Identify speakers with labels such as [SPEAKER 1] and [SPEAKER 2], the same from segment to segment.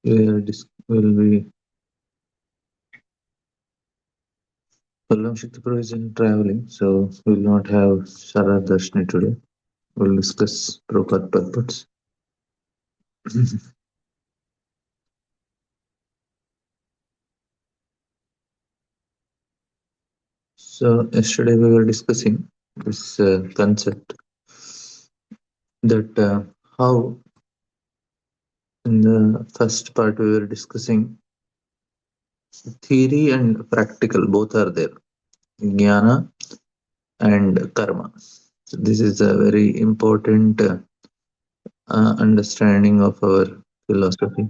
[SPEAKER 1] will be Pallam Shakti is in traveling, so we will not have Sharad Darshni today. We'll discuss Prabhupada purpose. So yesterday we were discussing this concept that how in the first part we were discussing theory and practical both are there, jnana and karma. So this is a very important understanding of our philosophy.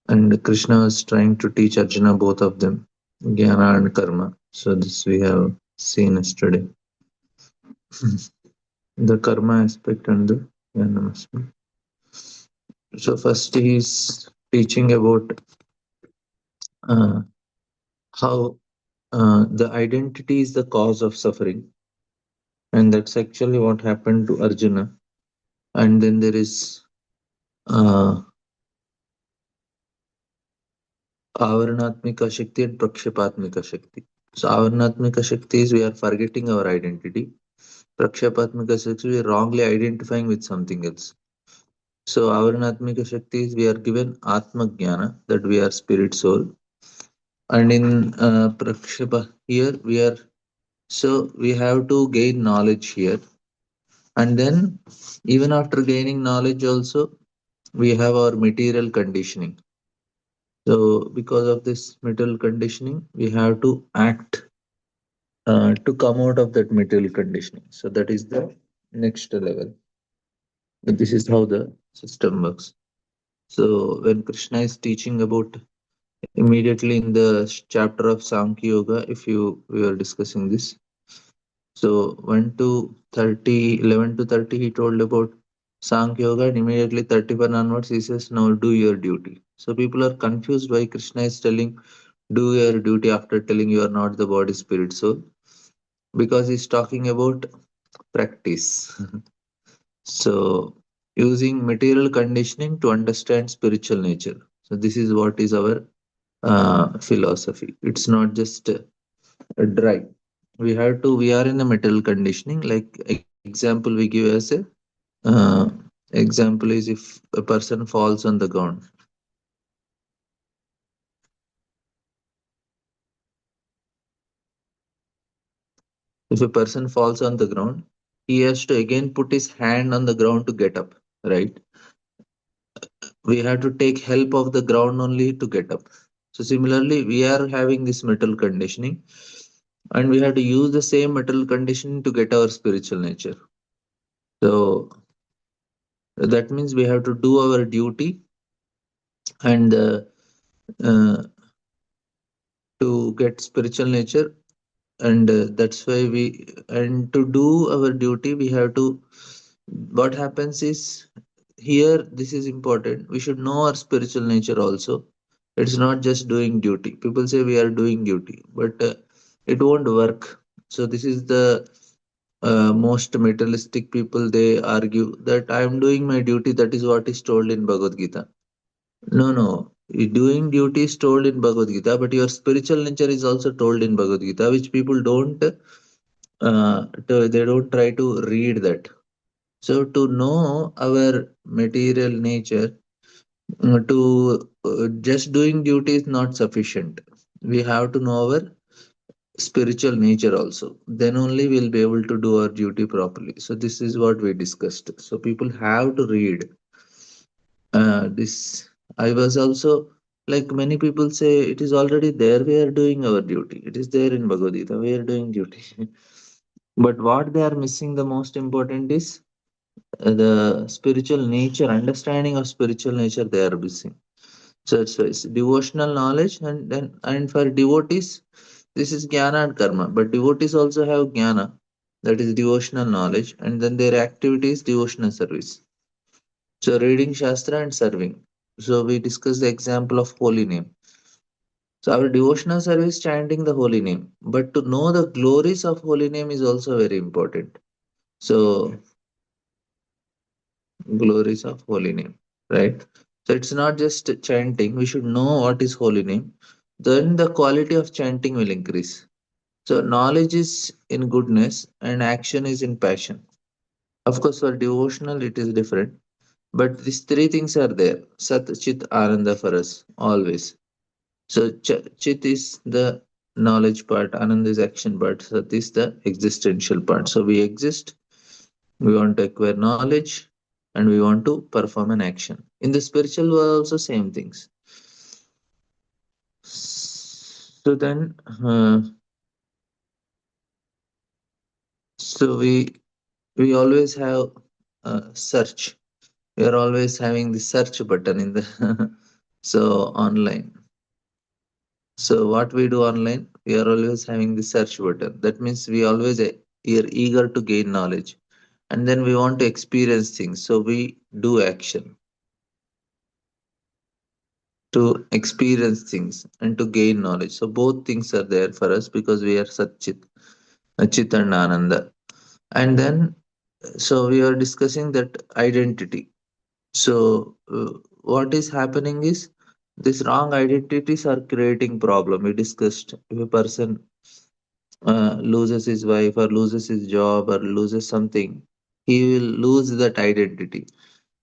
[SPEAKER 1] And Krishna was trying to teach Arjuna both of them, jnana and karma. So this we have seen yesterday. The karma aspect and the jnana aspect. So first he is teaching about uh, how the identity is the cause of suffering, and that's actually what happened to Arjuna. And then there is uh, Avaranatmika Shakti and Prakshapatmika Shakti. So Avaranatmika Shakti is we are forgetting our identity. Prakshapatmika Shakti we are wrongly identifying with something else. So Avaranatmika Shakti is we are given Atma Jnana that we are spirit soul. And in Prakshapa here we are so we have to gain knowledge here. And then even after gaining knowledge also we have our material conditioning. So because of this material conditioning, we have to act to come out of that material conditioning. So that is the next level. This is how the system works. So when Krishna is teaching about immediately in the chapter of Sankhya Yoga, if you we are discussing this. So 1 to 30, 11 to 30, he told about Sankhya Yoga, and immediately 31 onwards, he says, now do your duty. So people are confused why Krishna is telling do your duty after telling you are not the body, spirit, soul, because he's talking about practice. So, using material conditioning to understand spiritual nature. So, this is what is our philosophy. It's not just dry. We are in a material conditioning. Like, example, we give as a uh, example is if a person falls on the ground. If a person falls on the ground, he has to again put his hand on the ground to get up, right? We have to take help of the ground only to get up. So similarly, we are having this metal conditioning, and we have to use the same metal conditioning to get our spiritual nature. So that means we have to do our duty and uh, to get spiritual nature, and that's why we and to do our duty we have to. What happens is here this is important. We should know our spiritual nature also. It's not just doing duty. People say we are doing duty, but it won't work. So this is the most materialistic people. They argue that I am doing my duty. That is what is told in Bhagavad Gita. No, no. Doing duty is told in Bhagavad Gita, but your spiritual nature is also told in Bhagavad Gita, which people don't. They don't try to read that. So to know our material nature, to just doing duty is not sufficient. We have to know our spiritual nature also. Then only we'll be able to do our duty properly. So this is what we discussed. So people have to read this. I was also like many people say it is already there. We are doing our duty. It is there in Bhagavad Gita. We are doing duty. But what they are missing the most important is the spiritual nature, understanding of spiritual nature they are missing. So it's devotional knowledge, and then and for devotees, this is jnana and karma. But devotees also have jnana, that is devotional knowledge, and then their activity is devotional service. So reading shastra and serving. So we discussed the example of holy name. So our devotional service chanting the holy name, but to know the glories of holy name is also very important. So glories of holy name, right? So it's not just chanting, we should know what is holy name. Then the quality of chanting will increase. So knowledge is in goodness and action is in passion. Of course, for devotional it is different, but these three things are there. Sat, Chit, Ananda for us always. So Chit is the knowledge part, Ananda is action part, Sat is the existential part. So we exist, we want to acquire knowledge, and we want to perform an action. In the spiritual world, also same things. So then, so we always have search. We are always having the search button in the so online. So what we do online, we are always having the search button. That means we always are eager to gain knowledge, and then we want to experience things. So we do action to experience things and to gain knowledge. So both things are there for us because we are Satchit, Chit and Ananda. And then, so we are discussing that identity. So what is happening is these wrong identities are creating problem. We discussed if a person loses his wife or loses his job or loses something, he will lose that identity,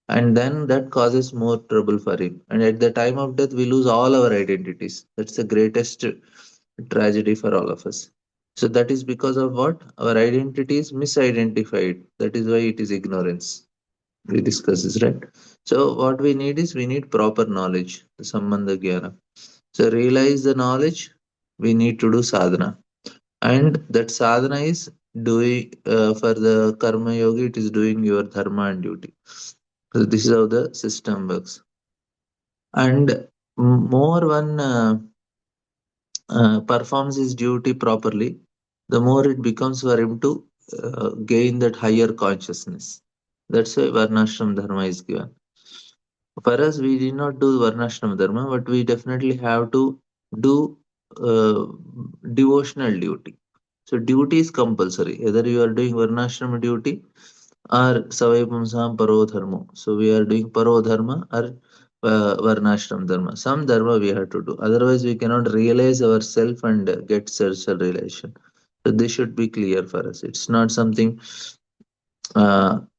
[SPEAKER 1] and then that causes more trouble for him. And at the time of death, we lose all our identities. That's the greatest tragedy for all of us. So that is because of what? Our identity is misidentified. That is why it is ignorance. We discuss this, right? So what we need is we need proper knowledge, the Sambandha Jnana. So realize the knowledge, we need to do sadhana. And that sadhana is doing for the karma yogi, it is doing your dharma and duty. So this is how the system works. And more one performs his duty properly, the more it becomes for him to gain that higher consciousness. That's why Varnashram Dharma is given. For us, we did not do Varnashram Dharma, but we definitely have to do uh, devotional duty. So duty is compulsory. Either you are doing Varnashram duty or Savai Pumsam Paro Dharma. So we are doing Paro Dharma or Varnashram Dharma. Some Dharma we have to do. Otherwise, we cannot realize ourself and get social relation. So this should be clear for us. It's not something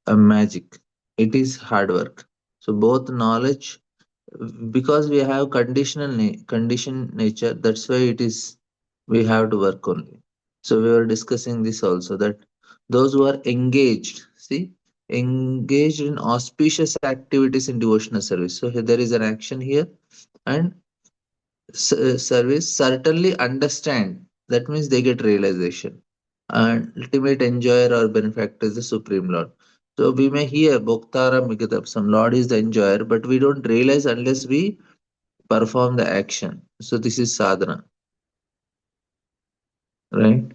[SPEAKER 1] a magic. It is hard work. So both knowledge, because we have conditioned nature, that's why it is we have to work only. So we were discussing this also, that those who are engaged, see, engaged in auspicious activities in devotional service. So here there is an action here, and service certainly understand. That means they get realization. And ultimate enjoyer or benefactor is the Supreme Lord. So we may hear Bhoktara Migatab, some Lord is the enjoyer, but we don't realize unless we perform the action. So this is sadhana, right?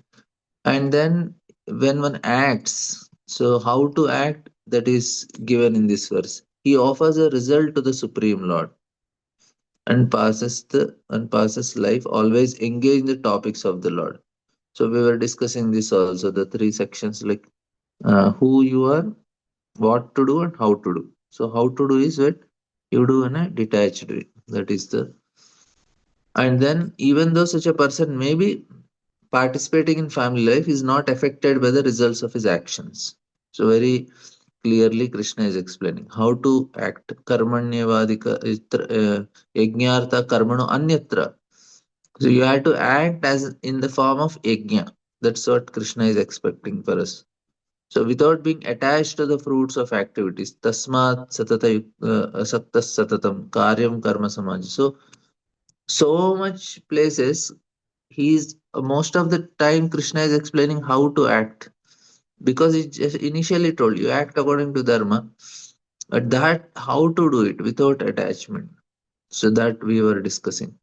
[SPEAKER 1] And then when one acts, so how to act, that is given in this verse. He offers a result to the Supreme Lord and passes life always engage in the topics of the Lord. So we were discussing this also, the three sections, like who you are, what to do, and how to do. So how to do is what you do in a detached way. That is the, and then even though such a person may be participating in family life, is not affected by the results of his actions. So very clearly Krishna is explaining how to act. Karmanyavadika yajnartha karmano anyatra. So you have to act as in the form of yajna. That's what Krishna is expecting for us. So without being attached to the fruits of activities, tasmat satata asaktas satatam karyam karma samaj. So much places he's most of the time Krishna is explaining how to act, because he just initially told you act according to dharma, but that how to do it without attachment. So that we were discussing,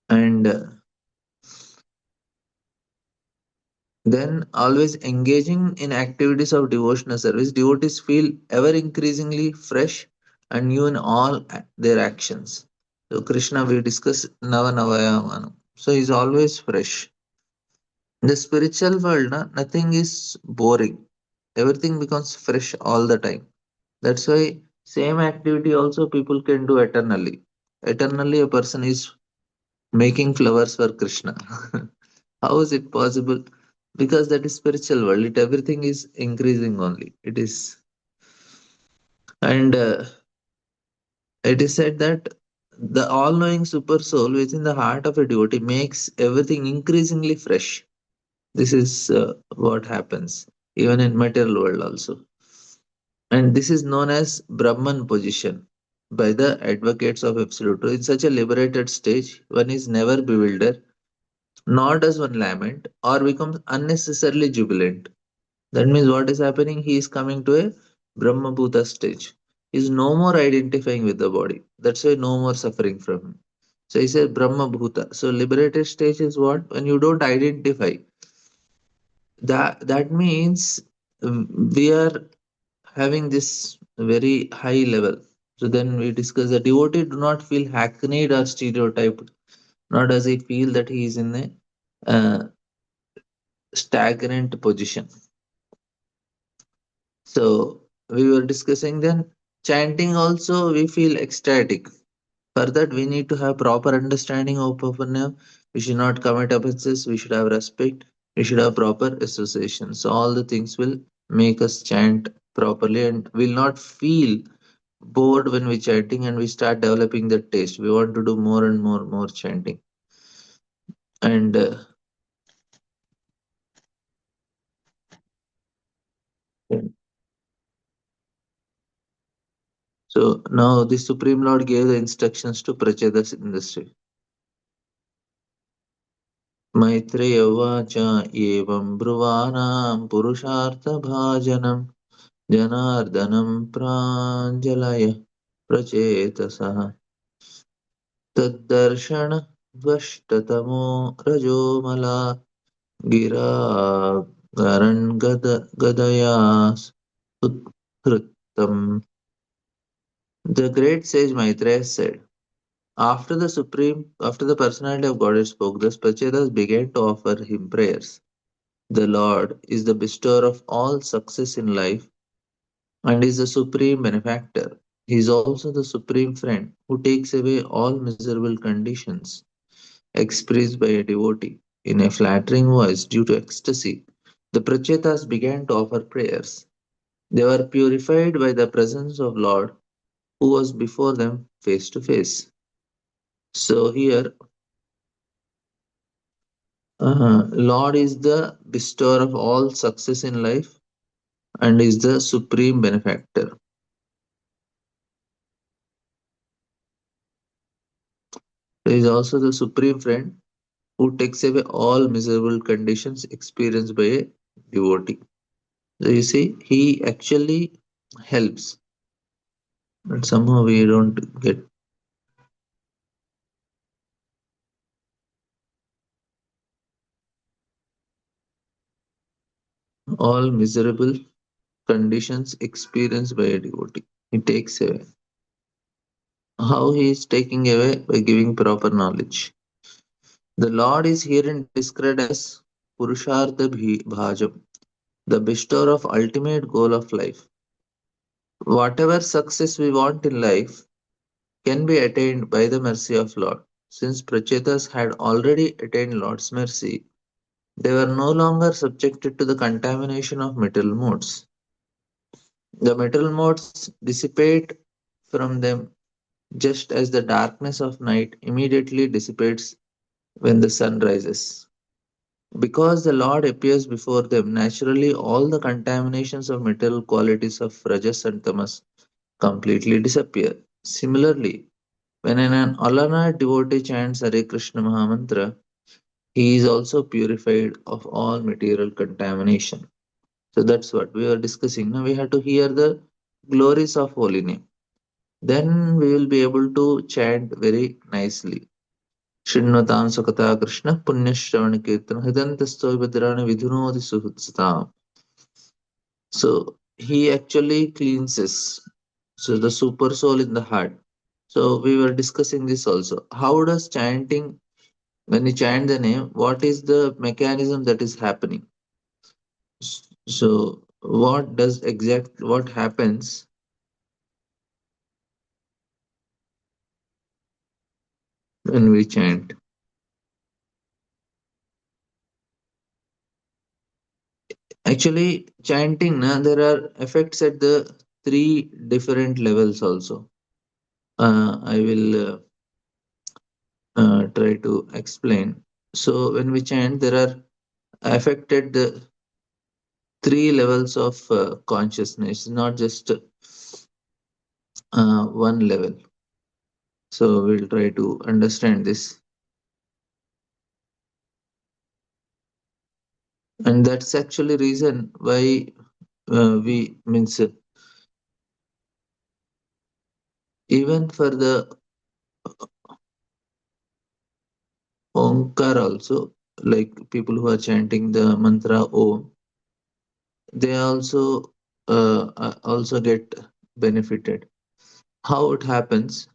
[SPEAKER 1] and then always engaging in activities of devotional service, devotees feel ever increasingly fresh and new in all their actions. So Krishna, we discuss Nava Navayamanam. So he's always fresh. In the spiritual world, nothing is boring. Everything becomes fresh all the time. That's why. Same activity also people can do eternally. Eternally, a person is making flowers for Krishna. How is it possible? Because that is spiritual world. It everything is increasing only. It is, and it is said that the all-knowing super soul within the heart of a devotee makes everything increasingly fresh. This is what happens even in material world also, and this is known as Brahman position by the advocates of absolute truth. In such a liberated stage, one is never bewildered, nor does one lament or becomes unnecessarily jubilant. That means what is happening? He is coming to a Brahma Bhuta stage. He is no more identifying with the body. That's why no more suffering from him. So he says Brahma Bhuta. So liberated stage is what? When you don't identify. That means we are having this very high level. So then we discuss the devotee do not feel hackneyed or stereotyped, nor does he feel that he is in a stagnant position. So we were discussing then chanting also we feel ecstatic. For that we need to have proper understanding of Upanam. We should not commit offenses, we should have respect, we should have proper association. So all the things will make us chant properly and will not feel bored when we chanting and we start developing the taste. We want to do more and more chanting. And so now the Supreme Lord gave the instructions to Prachedas industry. Maitreya उवाच एवं ब्रुवाणां पुरुषार्थभाजनं जनार्दनं प्राञ्जलय प्रचेतसः तद्दर्शनद्वष्टतमो रजोमला गिरा गदया उत्थृतम्. The great sage Maitreya said, after the personality of Godhead spoke, the Prachetas began to offer him prayers. The Lord is the bestower of all success in life and is the supreme benefactor. He is also the supreme friend who takes away all miserable conditions expressed by a devotee. In a flattering voice due to ecstasy, the Prachetas began to offer prayers. They were purified by the presence of Lord who was before them face to face. So here, Lord is the bestower of all success in life and is the supreme benefactor. He is also the supreme friend who takes away all miserable conditions experienced by a devotee. So you see, he actually helps, but somehow we don't get all miserable conditions experienced by a devotee. He takes away. How he is taking away? By giving proper knowledge. The Lord is herein described as Purushartha Bhajam, the bestower of ultimate goal of life. Whatever success we want in life can be attained by the mercy of Lord. Since Prachetas had already attained Lord's mercy, they were no longer subjected to the contamination of material modes. The material modes dissipate from them just as the darkness of night immediately dissipates when the sun rises. Because the Lord appears before them, naturally all the contaminations of material qualities of Rajas and Tamas completely disappear. Similarly, when an Alana devotee chants Hare Krishna Mahamantra, he is also purified of all material contamination. So that's what we were discussing. Now we have to hear the glories of holy name. Then we will be able to chant very nicely. Shrinnvatam Sakata Krishna Punyashravana Kirtan Hidantastoy Bhadrani Vidhunodi Suhutsatam. So he actually cleanses. So the super soul in the heart. So we were discussing this also. How does chanting, when you chant the name, what is the mechanism that is happening? So what happens when we chant. Actually, chanting, na, there are effects at the three different levels also. I will try to explain. So, when we chant, there are affected the three levels of consciousness, not just one level. So, we'll try to understand this. And that's actually reason why we means even for the Omkar also, like people who are chanting the mantra Om, they also get benefited. How it happens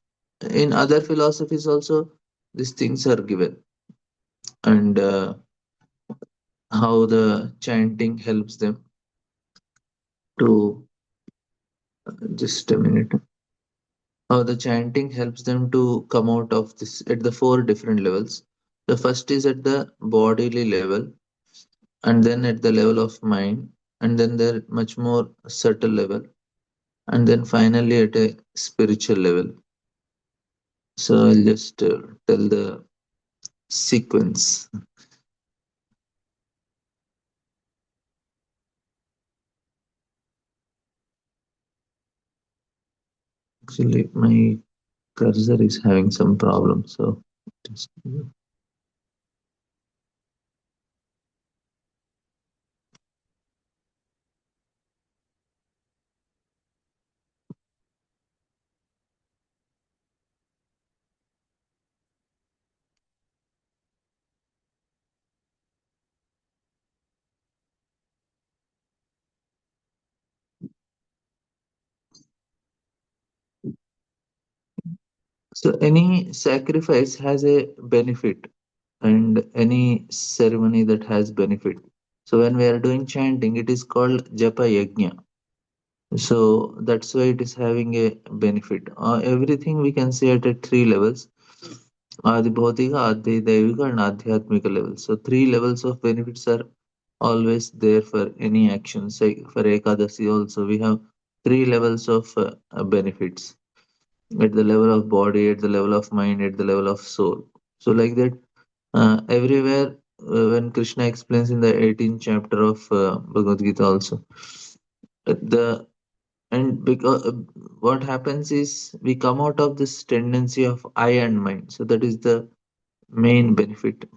[SPEAKER 1] in other philosophies also, these things are given, and how the chanting helps them to just a minute. How the chanting helps them to come out of this at the four different levels. The first is at the bodily level, and then at the level of mind, and then there much more subtle level, and then finally at a spiritual level. So I'll just tell the sequence. Actually, my cursor is having some problem, so just, so any sacrifice has a benefit, and any ceremony that has benefit. So when we are doing chanting, it is called japa yajna. So that's why it is having a benefit. Everything we can say at three levels: Adi Bhautika, Adi Daivika, and Adhyatmika levels. So three levels of benefits are always there for any action. Say for Ekadasi also, we have three levels of benefits at the level of body, at the level of mind, at the level of soul. So like that, everywhere when Krishna explains in the 18th chapter of Bhagavad Gita also, the and because what happens is we come out of this tendency of I and mind. So that is the main benefit.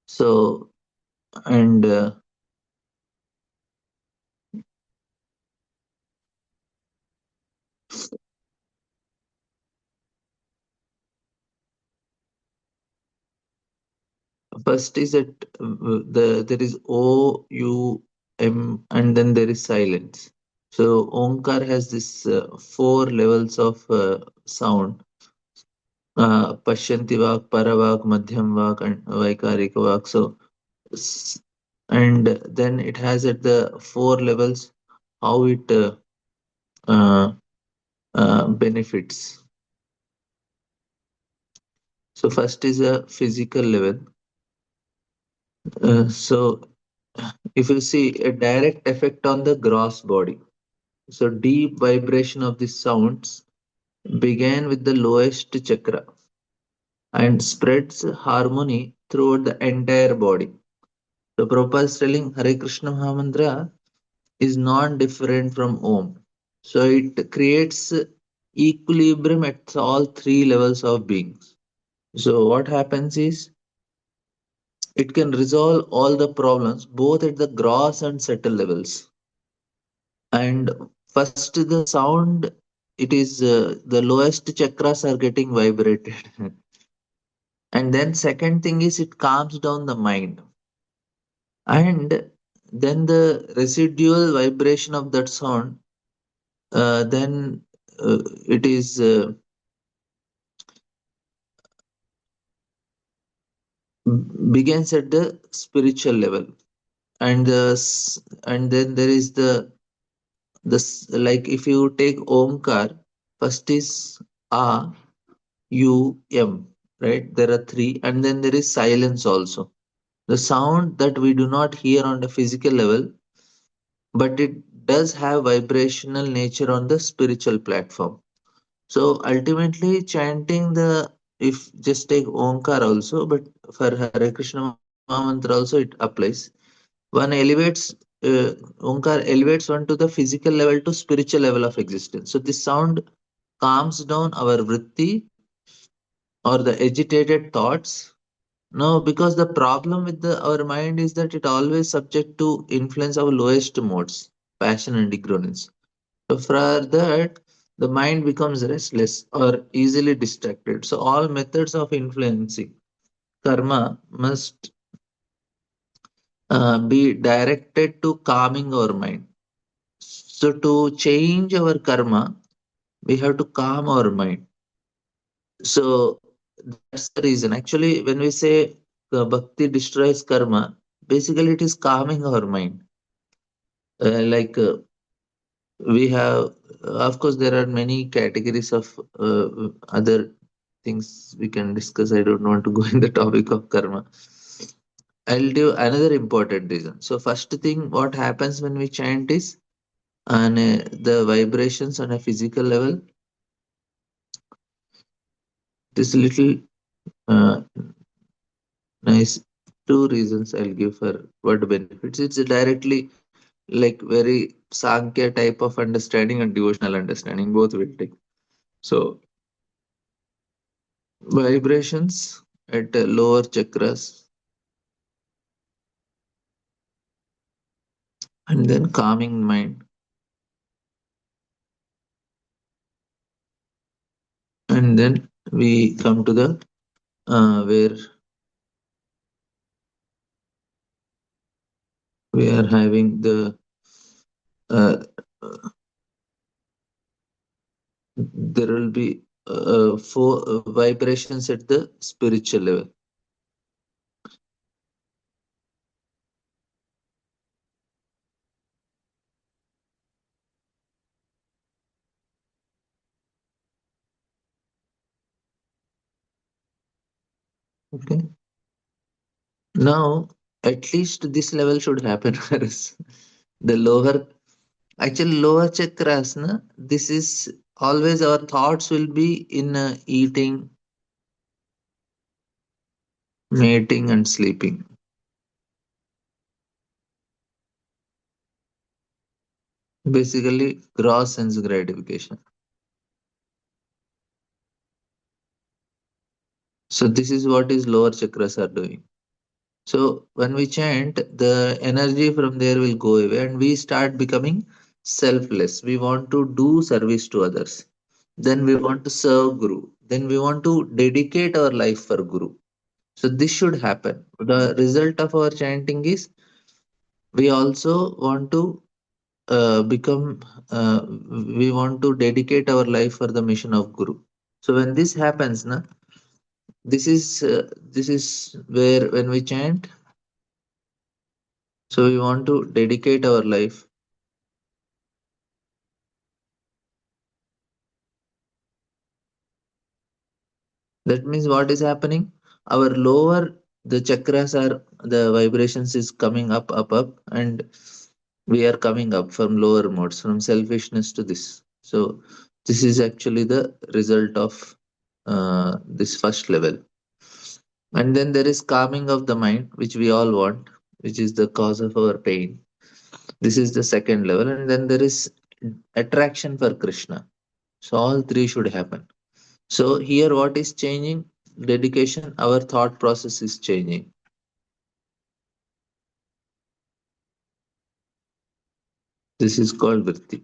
[SPEAKER 1] So and first is that there is O U M and then there is silence. So Omkar has this four levels of sound. Pashyanti Vak, Paravak, Madhyam Vak, and Vaikarika Vak. So, s- and then it has at the four levels how it uh, benefits. So, first is a physical level. So, if you see a direct effect on the gross body. So, deep vibration of the sounds began with the lowest chakra and spreads harmony throughout the entire body. So Prabhupada is telling Hare Krishna Mahamantra is non different from Om. So it creates equilibrium at all three levels of beings. So what happens is it can resolve all the problems both at the gross and subtle levels. And first the sound, it is the lowest chakras are getting vibrated. And then second thing is it calms down the mind. And then the residual vibration of that sound, then it is begins at the spiritual level, and and then there is the like if you take Omkar, first is A, U, M, right? There are three, and then there is silence also. The sound that we do not hear on the physical level, but it does have vibrational nature on the spiritual platform. So ultimately, chanting the, if just take Omkar also, but for Hare Krishna Mahamantra also it applies. One elevates, Omkar elevates one to the physical level to spiritual level of existence. So this sound calms down our vritti or the agitated thoughts. No, because the problem with our mind is that it always subject to influence our lowest modes, passion and ignorance. So for that, the mind becomes restless or easily distracted. So all methods of influencing karma must be directed to calming our mind. So to change our karma, we have to calm our mind. So that's the reason. Actually, when we say bhakti destroys karma, basically it is calming our mind. Like we have, of course, there are many categories of other things we can discuss. I don't want to go in the topic of karma. I'll do another important reason. So first thing, what happens when we chant is, and the vibrations on a physical level. This little uh, nice two reasons I'll give for what benefits. It's directly like very Sankhya type of understanding and devotional understanding, both will take. So vibrations at lower chakras and then calming mind, and then we come to the where we are having the uh, there will be four vibrations at the spiritual level. Okay, now at least this level should happen for us. The lower, actually lower chakras, na, this is always our thoughts will be in eating, mating, and sleeping. Basically, gross sense gratification. So this is what is lower chakras are doing. So when we chant, the energy from there will go away and we start becoming selfless. We want to do service to others. Then we want to serve Guru. Then we want to dedicate our life for Guru. So this should happen. The result of our chanting is we also want to become, we want to dedicate our life for the mission of Guru. So when this happens, na, this is where when we chant, so we want to dedicate our life. That means what is happening? Our lower the chakras are the vibrations is coming up, and we are coming up from lower modes, from selfishness to this. So this is actually the result of this first level. And then there is calming of the mind, which we all want, which is the cause of our pain. This is the second level. And then there is attraction for Krishna. So all three should happen. So here what is changing? Dedication, our thought process is changing. This is called vritti.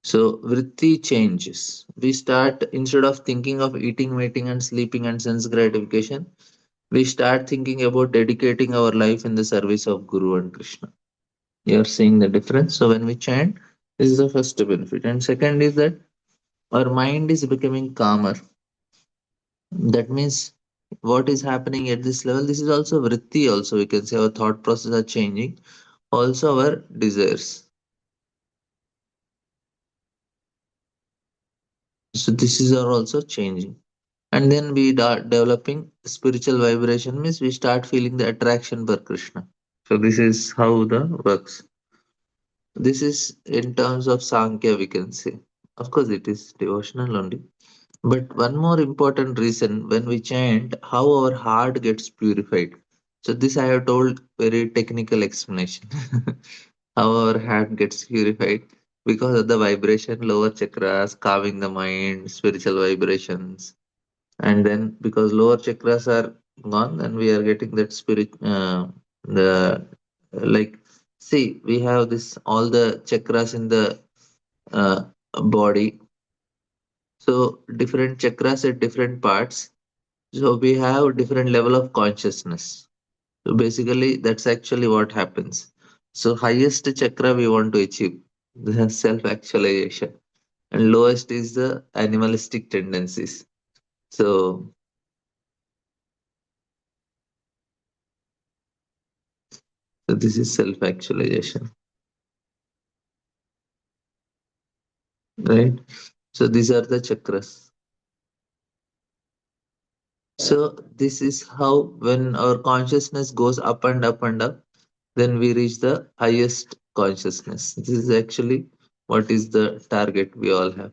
[SPEAKER 1] So vritti changes. We start, instead of thinking of eating, mating, and sleeping and sense gratification, we start thinking about dedicating our life in the service of Guru and Krishna. You're seeing the difference. So when we chant, this is the first benefit. And second is that our mind is becoming calmer. That means what is happening at this level? This is also vritti, also we can say our thought process are changing. Also our desires. So this is are also changing. And then we start developing spiritual vibration means we start feeling the attraction for Krishna. So this is how the works. This is in terms of Sankhya we can say. Of course it is devotional only. But one more important reason when we chant, how our heart gets purified. So this I have told very technical explanation. How our heart gets purified because of the vibration, lower chakras, calming the mind, spiritual vibrations, and then because lower chakras are gone, then we are getting that spirit. The like, see, we have this all the chakras in the uh, body. So different chakras at different parts. So we have different level of consciousness. So basically, that's actually what happens. So highest chakra we want to achieve the self-actualization, and lowest is the animalistic tendencies. So, so this is self-actualization, right? So these are the chakras. So this is how when our consciousness goes up and up and up, then we reach the highest consciousness. This is actually what is the target we all have.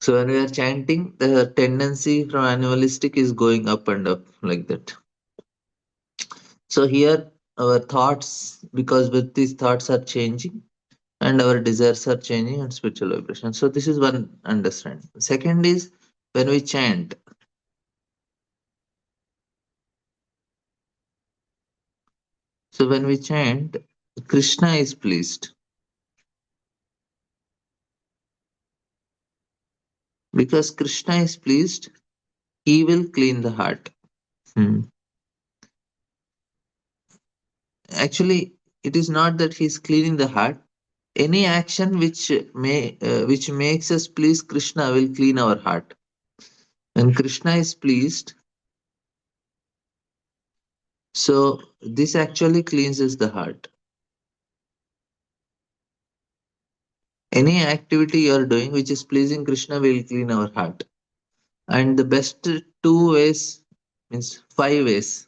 [SPEAKER 1] So when we are chanting, the tendency from animalistic is going up and up like that. So here our thoughts, because with these thoughts are changing and our desires are changing and spiritual vibration. So this is one understanding. Second is when we chant. So when we chant, Krishna is pleased. Because Krishna is pleased, he will clean the heart. Hmm. Actually, it is not that he is cleaning the heart. Any action which makes us please Krishna will clean our heart. When Krishna is pleased, so this actually cleanses the heart. Any activity you are doing which is pleasing Krishna will clean our heart. And the best two ways means five ways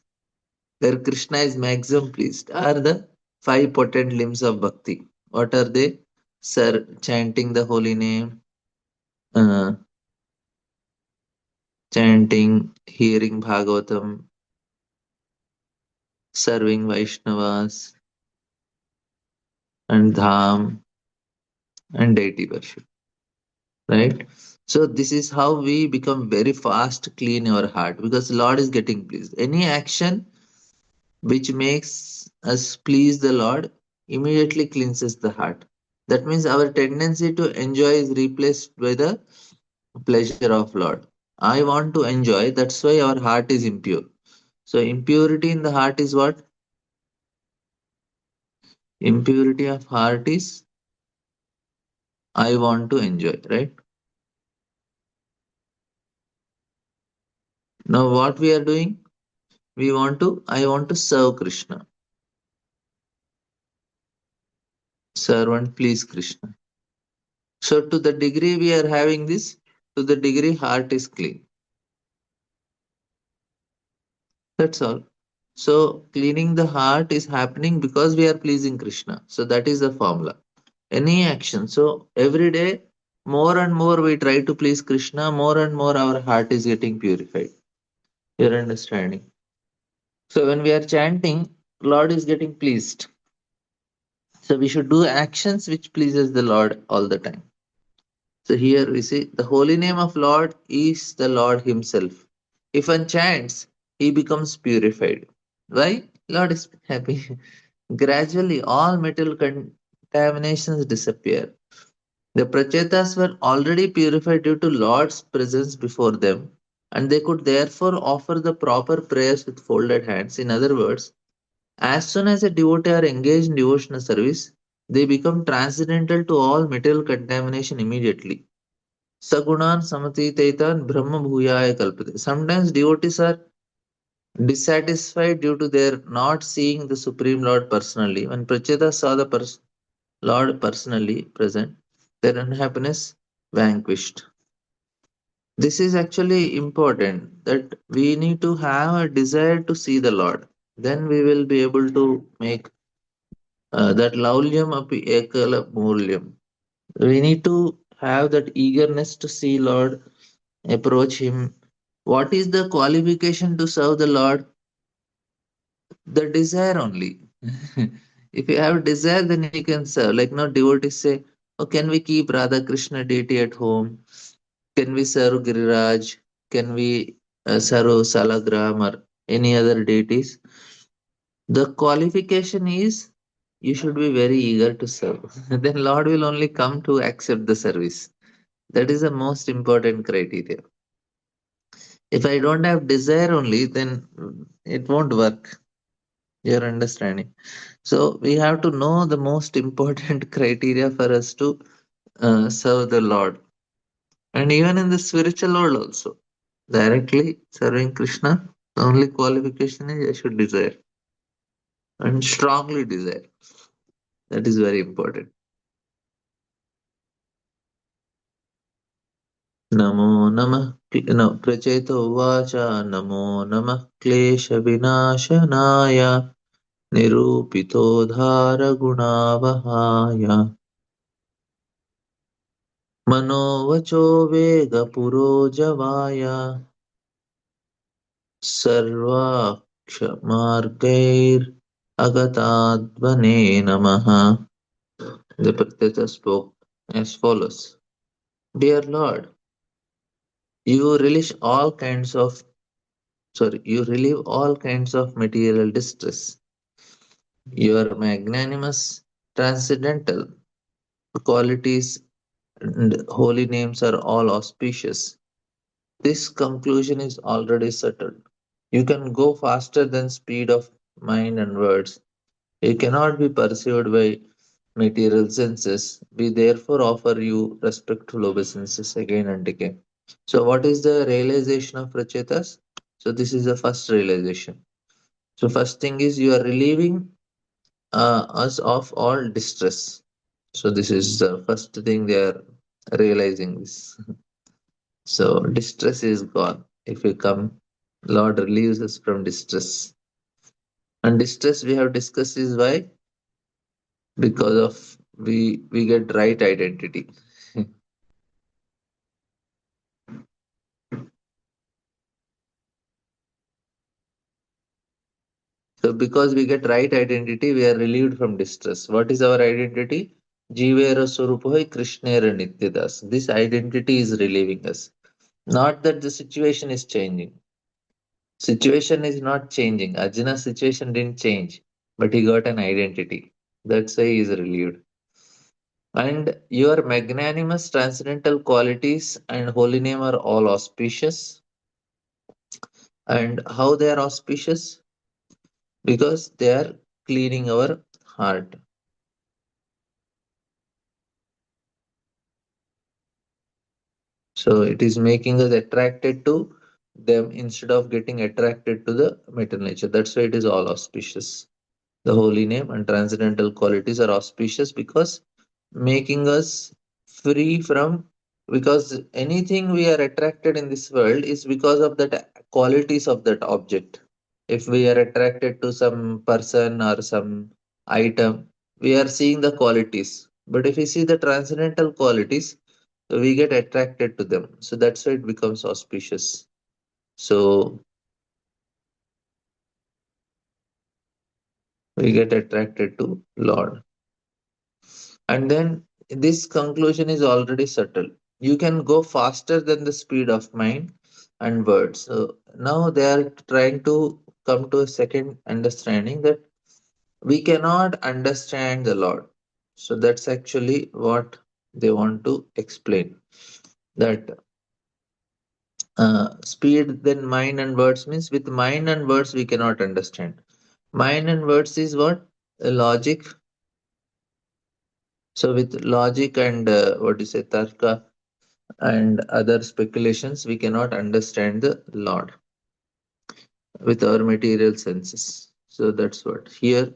[SPEAKER 1] where Krishna is maximum pleased are the five potent limbs of bhakti. What are they? Sir, chanting the holy name, uh, chanting, hearing Bhagavatam, serving Vaishnavas, and dham and deity worship, right? So this is how we become very fast clean our heart because Lord is getting pleased. Any action which makes us please the Lord immediately cleanses the heart. That means our tendency to enjoy is replaced by the pleasure of Lord. I want to enjoy, that's why our heart is impure. So impurity in the heart is what? Impurity of heart is I want to enjoy, right? Now what we are doing? I want to serve Krishna. Serve and please Krishna. So to the degree we are having this, to the degree heart is clean. That's all. So cleaning the heart is happening because we are pleasing Krishna. So that is the formula. Any action. So every day, more and more we try to please Krishna, more and more our heart is getting purified. You're understanding. So when we are chanting, Lord is getting pleased. So we should do actions which pleases the Lord all the time. So here we see the holy name of Lord is the Lord Himself. If one chants, he becomes purified. Why? Lord is happy. Gradually, all metal contaminations disappear. The Prachetas were already purified due to Lord's presence before them, and they could therefore offer the proper prayers with folded hands. In other words, as soon as a devotee are engaged in devotional service, they become transcendental to all material contamination immediately. Sagunan samatitaitan brahma bhuyaya kalpate. Sometimes devotees are dissatisfied due to their not seeing the Supreme Lord personally. When Pracheta saw the Lord personally present, their unhappiness vanquished. This is actually important that we need to have a desire to see the Lord. Then we will be able to make that laulyam api ekala mulyam. We need to have that eagerness to see Lord, approach Him. What is the qualification to serve the Lord? The desire only. If you have desire, then you can serve. Like no devotees say, "Oh, can we keep Radha Krishna deity at home? Can we serve Giriraj? Can we serve Salagram or any other deities?" The qualification is you should be very eager to serve. Then Lord will only come to accept the service. That is the most important criteria. If I don't have desire only, then it won't work. You're understanding. So we have to know the most important criteria for us to serve the Lord. And even in the spiritual world also, directly serving Krishna, the only qualification is I should desire and strongly desire. That is very important. नमो नमः न प्रचेत उवाच नमो नमः क्लेशविनाशनाय निरूपितो धारगुणावहाय मनोवचो वेगपुरोजवाय सर्वाक्षमार्गैरगतात्मने नमः. The Pratyata spoke as follows. Dear Lord, you relish all kinds of you relieve all kinds of material distress. You are magnanimous, transcendental. Qualities and holy names are all auspicious. This conclusion is already settled. You can go faster than speed of mind and words. You cannot be pursued by material senses. We therefore offer you respectful obeisances again and again. So, what is the realization of Rachetas? So, this is the first realization. So, first thing is you are relieving us of all distress. So, this is the first thing they are realizing this. So, distress is gone. If you come, Lord relieves us from distress. And distress we have discussed is why? Because of we get right identity. So because we get right identity, we are relieved from distress. What is our identity? Jivera Surupohi Krishnera Nityadas. This identity is relieving us. Not that the situation is changing. Situation is not changing. Arjuna's situation didn't change, but he got an identity. That's why he is relieved. And your magnanimous transcendental qualities and holy name are all auspicious. And how they are auspicious? Because they are cleaning our heart. So it is making us attracted to them instead of getting attracted to the material nature. That's why it is all auspicious. The holy name and transcendental qualities are auspicious because making us free from, because anything we are attracted in this world is because of that qualities of that object. If we are attracted to some person or some item, we are seeing the qualities. But if we see the transcendental qualities, so we get attracted to them. So that's why it becomes auspicious. So we get attracted to Lord. And then this conclusion is already settled. You can go faster than the speed of mind and words. So now they are trying to come to a second understanding that we cannot understand the Lord. So that's actually what they want to explain. That speed than mind and words means with mind and words we cannot understand. Mind and words is what? A logic. So with logic and what you say, tarka and other speculations, we cannot understand the Lord with our material senses. So that's what here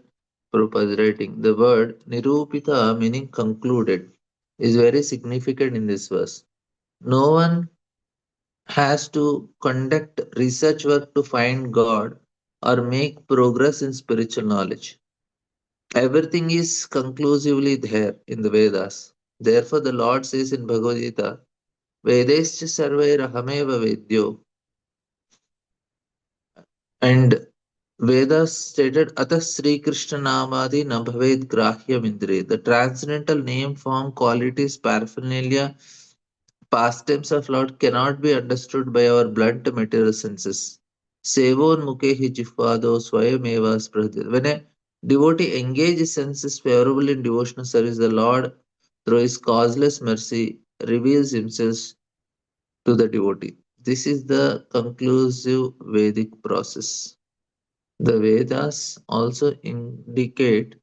[SPEAKER 1] Prabhupada is writing. The word nirupita, meaning concluded, is very significant in this verse. No one has to conduct research work to find God or make progress in spiritual knowledge. Everything is conclusively there in the Vedas. Therefore, the Lord says in Bhagavad Gita, Vedescha sarvairahameva vedyo, and Vedas stated Atah Sri Krishna Namadi na bhaved grahyam indriya. The transcendental name, form, qualities, paraphernalia, pastimes of Lord cannot be understood by our blunt material senses. Sevon mukehi jihvado swayameva sprahati. When a devotee engages senses favorable in devotional service, the Lord, through his causeless mercy, reveals himself to the devotee. This is the conclusive Vedic process. The Vedas also indicate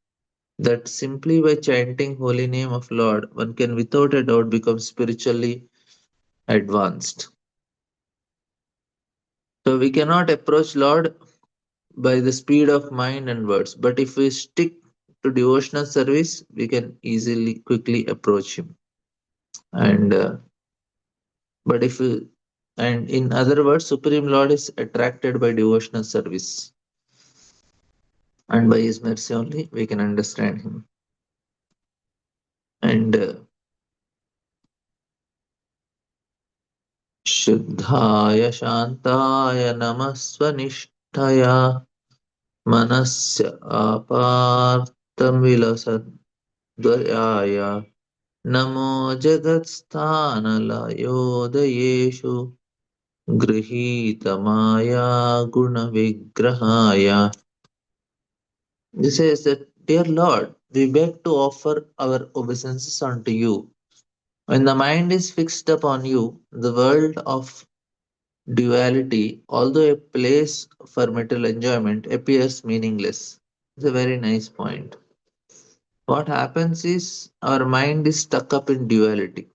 [SPEAKER 1] that simply by chanting holy name of Lord, one can without a doubt become spiritually advanced. So we cannot approach Lord by the speed of mind and words, but if we stick to devotional service, we can easily, quickly approach Him. And but if we, and in other words, Supreme Lord is attracted by devotional service, and by His mercy only we can understand Him. And शुद्धाय शान्ताय नमः स्वनिष्ठया मनस्य आपार्तविलसद्वयाय नमो जगत्स्थानलयोदयेषु गृहीतमाया गुणविग्रहाय. This says that, Dear Lord, we beg to offer our obeisances unto you. When the mind is fixed upon you, the world of duality, although a place for material enjoyment, appears meaningless. It's a very nice point. What happens is our mind is stuck up in duality.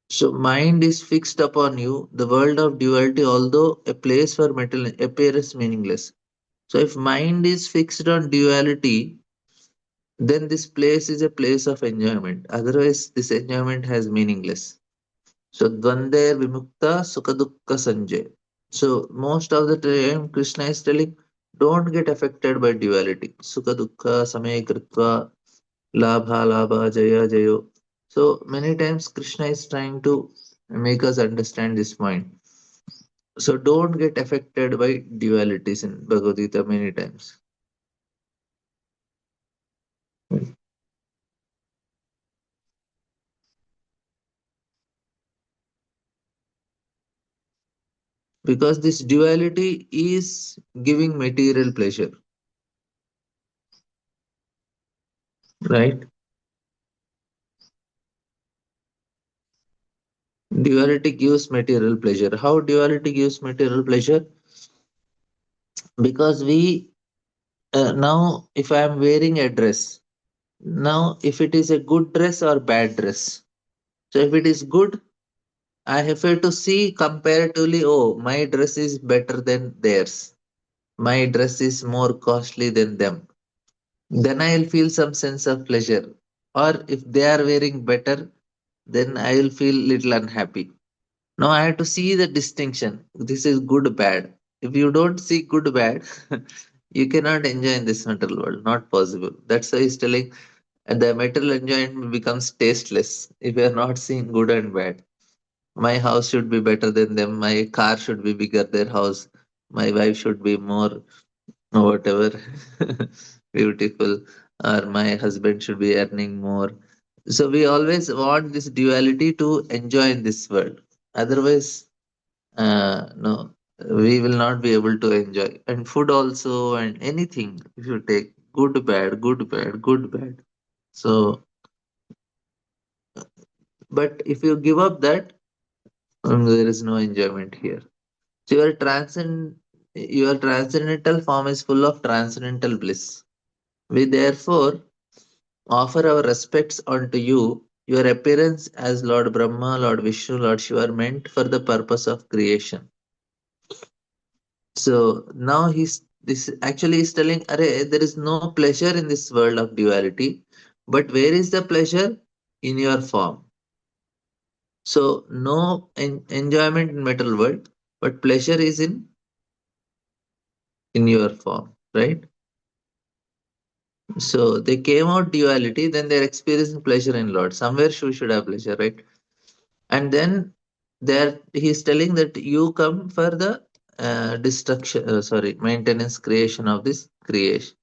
[SPEAKER 1] So mind is fixed upon you. The world of duality, although a place for material, appears meaningless. So if mind is fixed on duality, then this place is a place of enjoyment. Otherwise, this enjoyment has meaningless. So Dvande Vimukta Sukha Dukkha Sanjay. So most of the time Krishna is telling, don't get affected by duality. Sukha Dukkha Samay Kritva Labha Labha Jaya Jayo. So many times Krishna is trying to make us understand this point. So don't get affected by dualities in Bhagavad Gita many times. Because this duality is giving material pleasure, right? Duality gives material pleasure. How duality gives material pleasure? Because we now, if I am wearing a dress, now if it is a good dress or bad dress, so if it is good, I have to see comparatively, oh, my dress is better than theirs, my dress is more costly than them, then I'll feel some sense of pleasure. Or if they are wearing better, then I will feel little unhappy. Now I have to see the distinction. This is good, bad. If you don't see good, bad, you cannot enjoy in this material world. Not possible. That's why he's telling the material enjoyment becomes tasteless if you are not seeing good and bad. My house should be better than them. My car should be bigger their house. My wife should be more whatever beautiful, or my husband should be earning more. So we always want this duality to enjoy in this world. Otherwise, no, we will not be able to enjoy. And food also, and anything, if you take good, bad, good, bad, good, bad. So, but if you give up that, there is no enjoyment here. So your transcendental form is full of transcendental bliss. We therefore offer our respects unto you. Your appearance as Lord Brahma, Lord Vishnu, Lord Shiva are meant for the purpose of creation. So now he's this actually is telling, Array, there is no pleasure in this world of duality, but where is the pleasure? In your form. So no enjoyment in material world, but pleasure is in your form, right? So they came out duality, then they're experiencing pleasure in Lord. Somewhere you should have pleasure, right? And then there he's telling that you come for the destruction, maintenance, creation of this creation.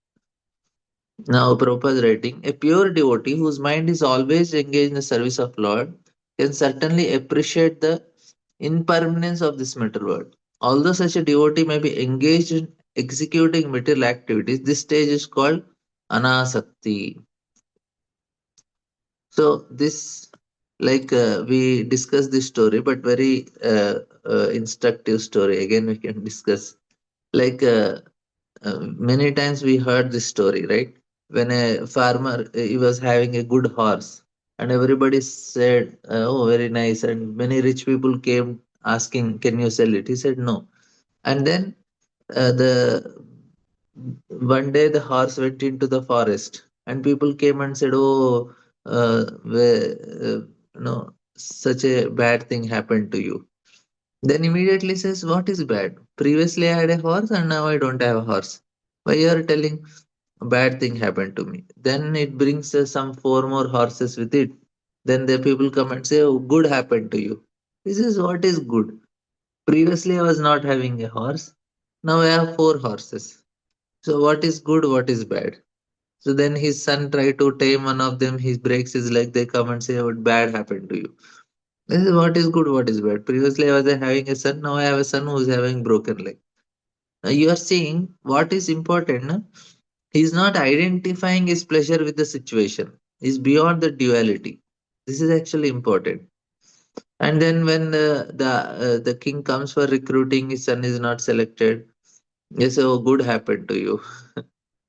[SPEAKER 1] Now, Prabhupada writing, a pure devotee whose mind is always engaged in the service of Lord can certainly appreciate the impermanence of this material world. Although such a devotee may be engaged in executing material activities, this stage is called anasakti. So this, we discussed this story, but very instructive story. Again, we can discuss. Like many times we heard this story, right? When a farmer he was having a good horse, and everybody said, "Oh, very nice." And many rich people came asking, "Can you sell it?" He said, "No." And then the one day the horse went into the forest, and people came and said, "Oh, such a bad thing happened to you." Then immediately says, "What is bad? Previously I had a horse, and now I don't have a horse. Why you are telling a bad thing happened to me?" Then it brings some four more horses with it. Then the people come and say, "Oh, good happened to you." This is what is good. Previously I was not having a horse. Now I have four horses. So what is good, what is bad? So then his son tried to tame one of them. He breaks his leg. They come and say, "What bad happened to you?" This is what is good, what is bad. Previously, I was having a son. Now I have a son who is having broken leg. Now you are seeing what is important. No? He is not identifying his pleasure with the situation. He is beyond the duality. This is actually important. And then when the king comes for recruiting, his son is not selected. They say, "Oh, good happened to you."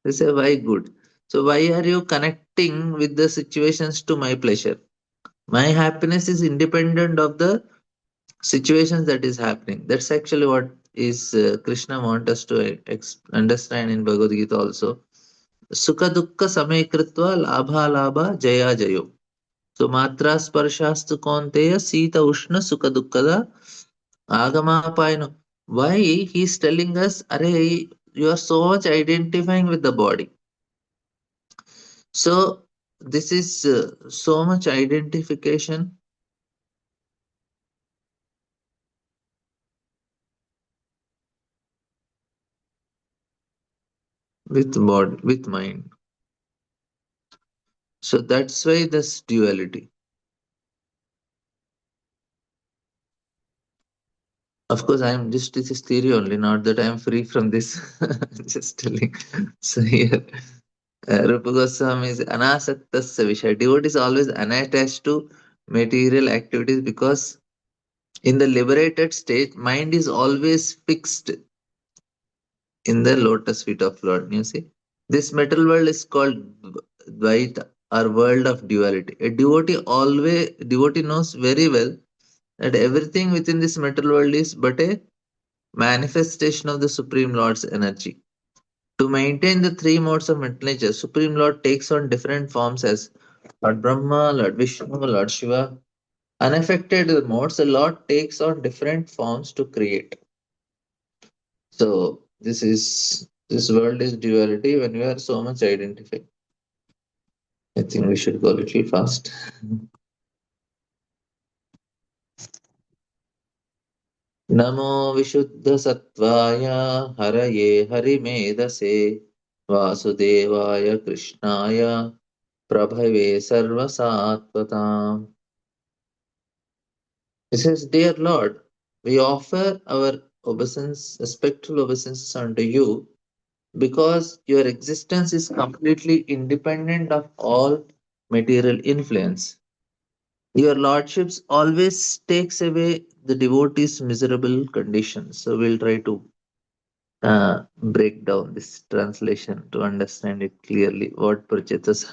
[SPEAKER 1] They say, "Why good?" So why are you connecting with the situations to my pleasure? My happiness is independent of the situations that is happening. That's actually what is Krishna want us to understand in Bhagavad Gita also. Sukha dukkha samay kritva labha labha jaya jayo. So matra sparshastu kaunteya sita ushna sukha dukkada agamapayano. Why he is telling us, "Arey, you are so much identifying with the body." So this is so much identification with body, with mind. So that's why this duality. Of course, I'm just this is theory only, not that I'm free from this. Just telling. So here, Rupa Goswami is anasaktasya vishay. Devotee is always unattached to material activities because in the liberated state, mind is always fixed in the lotus feet of Lord. You see, this material world is called Dvaita or world of duality. A devotee knows very well that everything within this material world is but a manifestation of the Supreme Lord's energy. To maintain the three modes of mental nature, Supreme Lord takes on different forms as Lord Brahma, Lord Vishnu, Lord Shiva. Unaffected the modes, the Lord takes on different forms to create. So this world is duality when we are so much identified. I think we should go a little fast. नमो विशुद्धसत्त्वाय हरये हरिमेधसे वासुदेवाय कृष्णाय प्रभवे सर्वसात्वताम्. He says, "Dear Lord, we offer our obeisance, respectful obeisances unto you because your existence is completely independent of all material influence. Your lordships always takes away the devotee's miserable condition." So we'll try to break down this translation to understand it clearly what Prachetas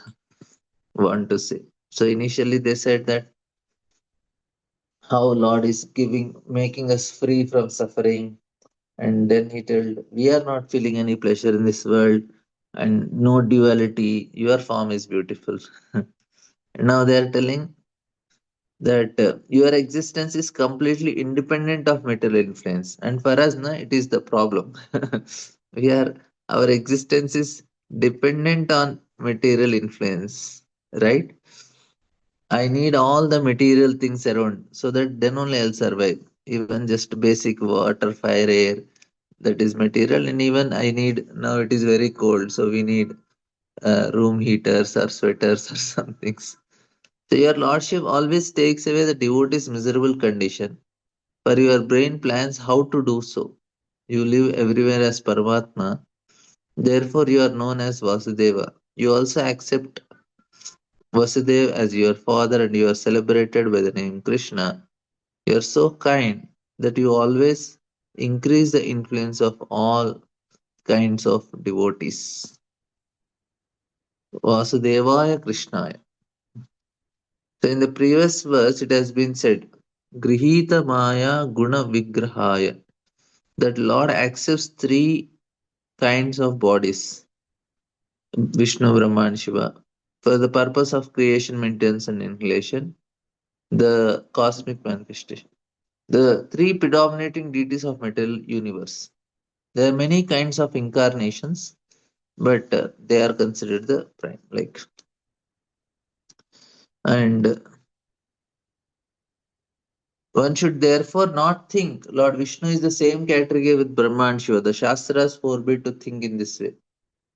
[SPEAKER 1] want to say. So initially they said that how Lord is making us free from suffering, and then he told we are not feeling any pleasure in this world and no duality. Your form is beautiful. Now they are telling that your existence is completely independent of material influence. And for us, na, it is the problem. we are our existence is dependent on material influence, right? I need all the material things around so that then only I'll survive. Even just basic water, fire, air, that is material. And even I need, now it is very cold, so we need room heaters or sweaters or some things. So your lordship always takes away the devotee's miserable condition, for your brain plans how to do so. You live everywhere as Paramatma, therefore you are known as Vasudeva. You also accept Vasudev as your father and you are celebrated by the name Krishna. You are so kind that you always increase the influence of all kinds of devotees. Vasudevaya Krishnaya. So in the previous verse, it has been said, Grihita Maya Guna Vigrahaya, that Lord accepts three kinds of bodies, Vishnu, Brahma, and Shiva, for the purpose of creation, maintenance, and annihilation, the cosmic manifestation. The three predominating deities of material universe. There are many kinds of incarnations, but they are considered the prime. And one should therefore not think Lord Vishnu is the same category with Brahma and Shiva. The Shastras forbid to think in this way.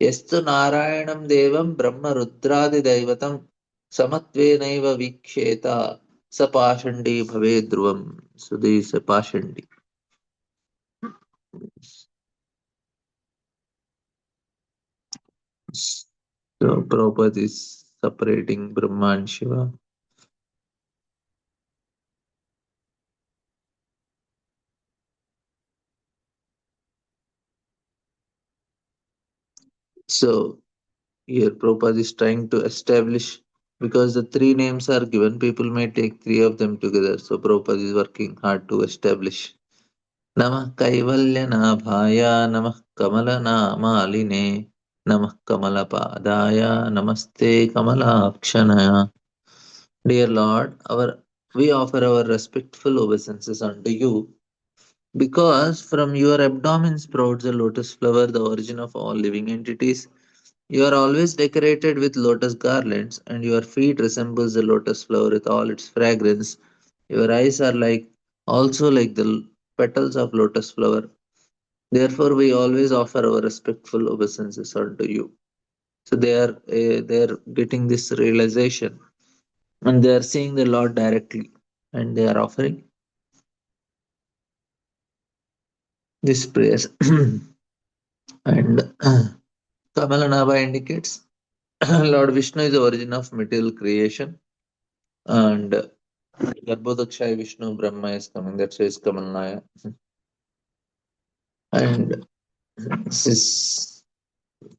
[SPEAKER 1] Yastu Narayanam Devam Brahma Rudradi Daivatam Samatvenaiva Viksheta Sapashandi Bhave Dhruvam. So this is Sapashandi. So Prabhupada is separating Brahma and Shiva. So here Prabhupada is trying to establish, because the three names are given, people may take three of them together. So Prabhupada is working hard to establish. Namah Kaivalyanabhaya, Namah Kamalanamaline, Namah Kamalapadaya, Namaste Kamalakshanaya. Dear Lord, we offer our respectful obeisances unto you, because from your abdomen sprouts the lotus flower, the origin of all living entities. You are always decorated with lotus garlands, and your feet resembles the lotus flower with all its fragrance. Your eyes are also like the petals of lotus flower. Therefore, we always offer our respectful obeisances unto you. So they are getting this realization, and they are seeing the Lord directly, and they are offering this prayers. And Kamalanava indicates Lord Vishnu is the origin of material creation, and Garbhodakshaya Vishnu Brahma is coming. That's why it's Kamalnaya. And this is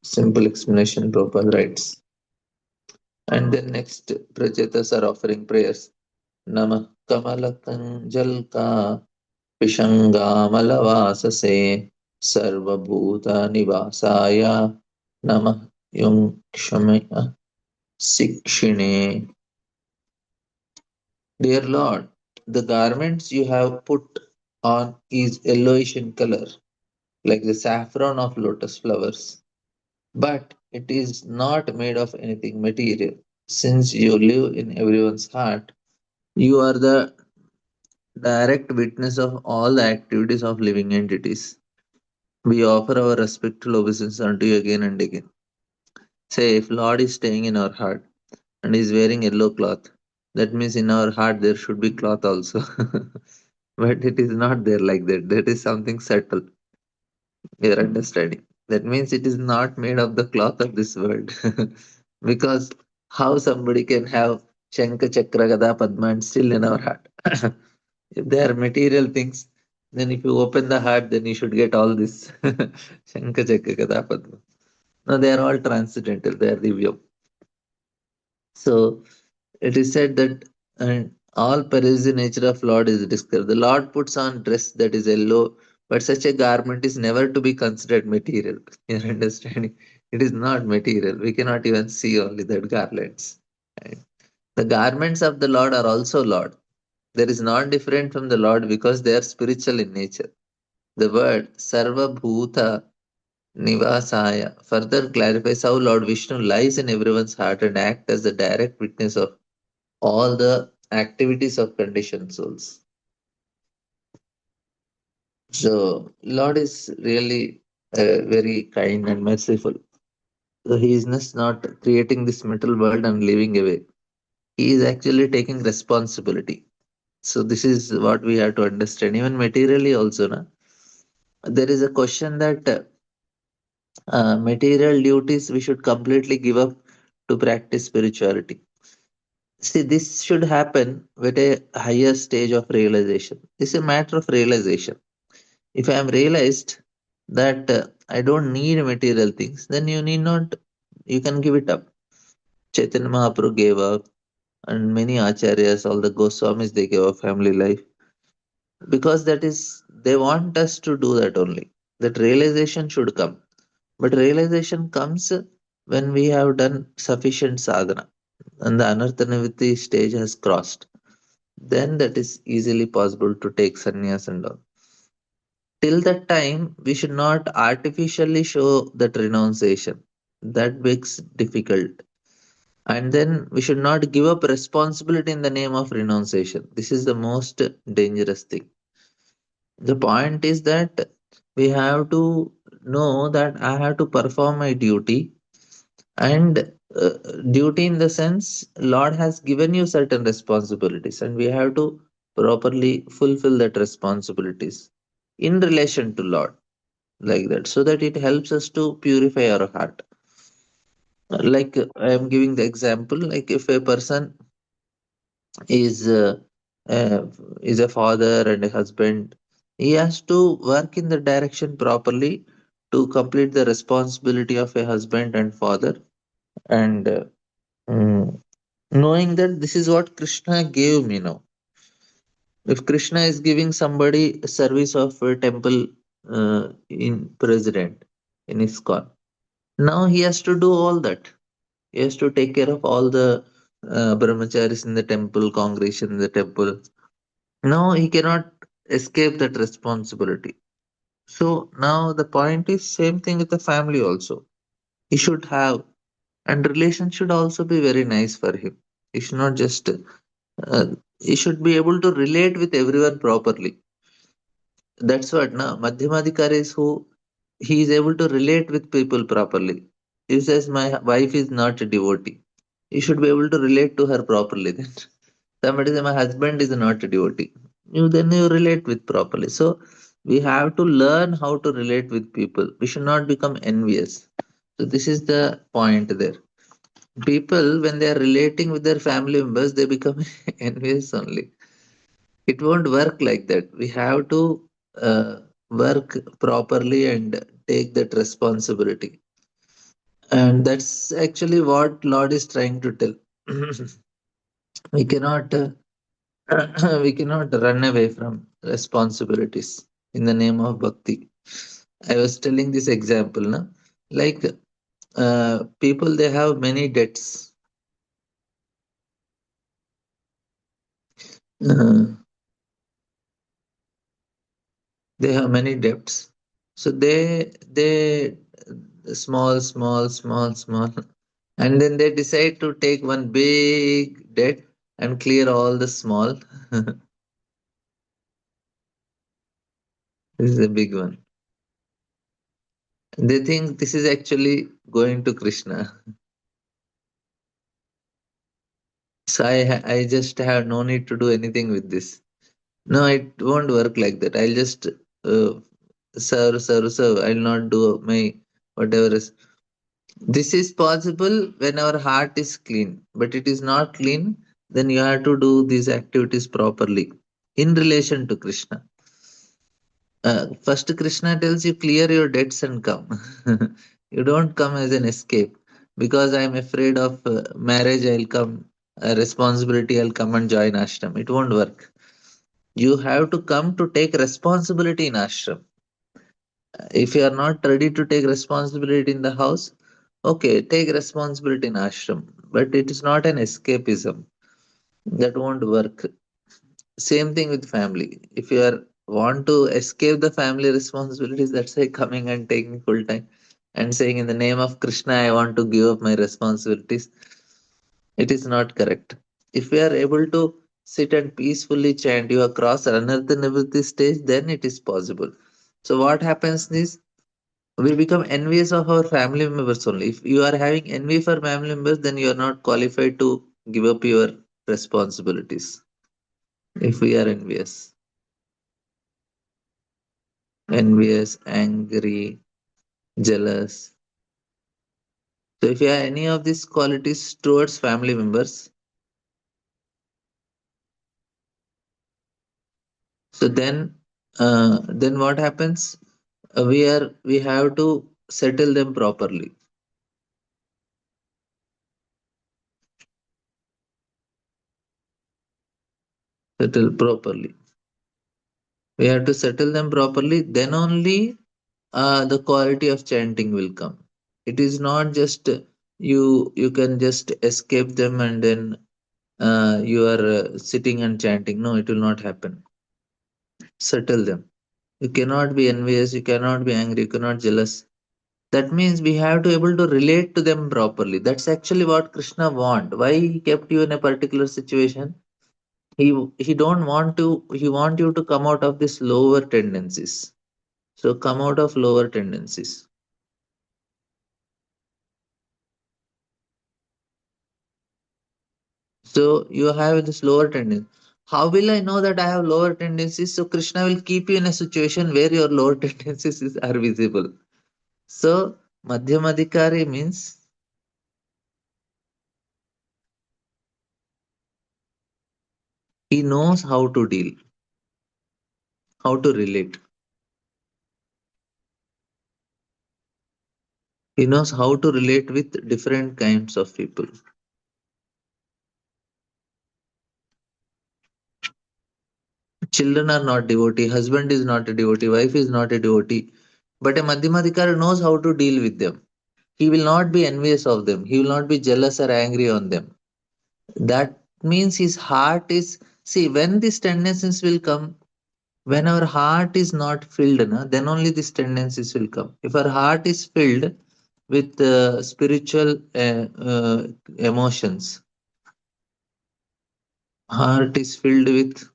[SPEAKER 1] simple explanation Prabhupada writes. And then next, Prachetas are offering prayers. Namah Kamalakanjalka Pishangamalavasase Sarvabhuta Nivasaya Namah Yung Kshamaya Sikshine. Dear Lord, the garments you have put on is yellowish in color, like the saffron of lotus flowers. But it is not made of anything material. Since you live in everyone's heart, you are the direct witness of all the activities of living entities. We offer our respectful obeisance unto you again and again. Say, if Lord is staying in our heart and is wearing yellow cloth, that means in our heart there should be cloth also. But it is not there like that. That is something subtle. Your understanding. That means it is not made of the cloth of this world. Because how somebody can have Shankha, Chakra, Gada, Padma and still in our heart? If they are material things, then if you open the heart, then you should get all this Shankha, Chakra, Gada, Padma. No, they are all transcendental. They are divyam. So it is said that all pervasive nature of Lord is described. The Lord puts on dress that is yellow, but such a garment is never to be considered material. Your understanding? It is not material. We cannot even see only that garlands. Right? The garments of the Lord are also Lord. There is not different from the Lord because they are spiritual in nature. The word Sarva Bhuta Nivasaya further clarifies how Lord Vishnu lies in everyone's heart and acts as the direct witness of all the activities of conditioned souls. So, Lord is really very kind and merciful. So he is just not creating this metal world and living away. He is actually taking responsibility. So this is what we have to understand. Even materially also, na, there is a question that material duties we should completely give up to practice spirituality. See, this should happen with a higher stage of realization. This is a matter of realization. If I am realized that I don't need material things, then you need not, you can give it up. Chaitanya Mahaprabhu gave up, and many acharyas, all the Goswamis, they gave up family life because that is, they want us to do that only. That realization should come. But realization comes when we have done sufficient sadhana and the anartha stage has crossed. Then that is easily possible to take sannyas and all. Till that time, we should not artificially show that renunciation. That makes difficult. And then we should not give up responsibility in the name of renunciation. This is the most dangerous thing. The point is that we have to know that I have to perform my duty, and duty in the sense Lord has given you certain responsibilities and we have to properly fulfill that responsibilities in relation to Lord, like that, so that it helps us to purify our heart. Like I am giving the example, like if a person is uh, is a father and a husband, he has to work in the direction properly to complete the responsibility of a husband and father, and mm, knowing that this is what Krishna gave me now. If Krishna is giving somebody a service of a temple in president in ISKCON, now he has to do all that. He has to take care of all the brahmacharis in the temple, congregation in the temple. Now he cannot escape that responsibility. So now the point is same thing with the family also. He should have, and relation should also be very nice for him. He should not just he should be able to relate with everyone properly. That's what na Madhyamadikari is who he is able to relate with people properly. He says my wife is not a devotee. You should be able to relate to her properly then. Somebody say my husband is not a devotee. You then you relate with properly. So we have to learn how to relate with people. We should not become envious. So this is the point there. People when they are relating with their family members, they become envious only. It won't work like that. We have to work properly and take that responsibility. And that's actually what Lord is trying to tell. we cannot we cannot run away from responsibilities in the name of bhakti. I was telling this example, na? Like people they have many debts. Uh, they have many debts. So they small, and then they decide to take one big debt and clear all the small. This is a big one. They think this is actually going to Krishna. So I just have no need to do anything with this. No, it won't work like that. I'll just serve. I'll not do my whatever is. This is possible when our heart is clean, but it is not clean. Then you have to do these activities properly in relation to Krishna. First, Krishna tells you clear your debts and come. You don't come as an escape because I'm afraid of marriage. I'll come, responsibility. I'll come and join ashram. It won't work. You have to come to take responsibility in ashram. If you are not ready to take responsibility in the house, okay, take responsibility in ashram. But it is not an escapism. That won't work. Same thing with family. If you are want to escape the family responsibilities, that's why coming and taking full time and saying in the name of Krishna, I want to give up my responsibilities. It is not correct. If we are able to sit and peacefully chant, you across another nivritti stage, then it is possible. So what happens is we become envious of our family members only. If you are having envy for family members, then you are not qualified to give up your responsibilities. If we are envious, angry, jealous. So if you have any of these qualities towards family members, so then what happens? We have to settle them properly. Settle properly. We have to settle them properly. Then only the quality of chanting will come. It is not just you can just escape them and then you are sitting and chanting. No, it will not happen. Settle them. You cannot be envious, you cannot be angry, you cannot jealous. That means we have to able to relate to them properly. That's actually what Krishna want. Why he kept you in a particular situation? He don't want to. He want you to come out of these lower tendencies. So come out of lower tendencies. So you have this lower tendency. How will I know that I have lower tendencies? So Krishna will keep you in a situation where your lower tendencies are visible. So Madhyamadikari means he knows how to deal, how to relate. He knows how to relate with different kinds of people. Children are not devotee, husband is not a devotee, wife is not a devotee. But a Madhyamadikari knows how to deal with them. He will not be envious of them. He will not be jealous or angry on them. That means his heart is, see, when these tendencies will come, when our heart is not filled, na, then only these tendencies will come. If our heart is filled with spiritual emotions, heart is filled with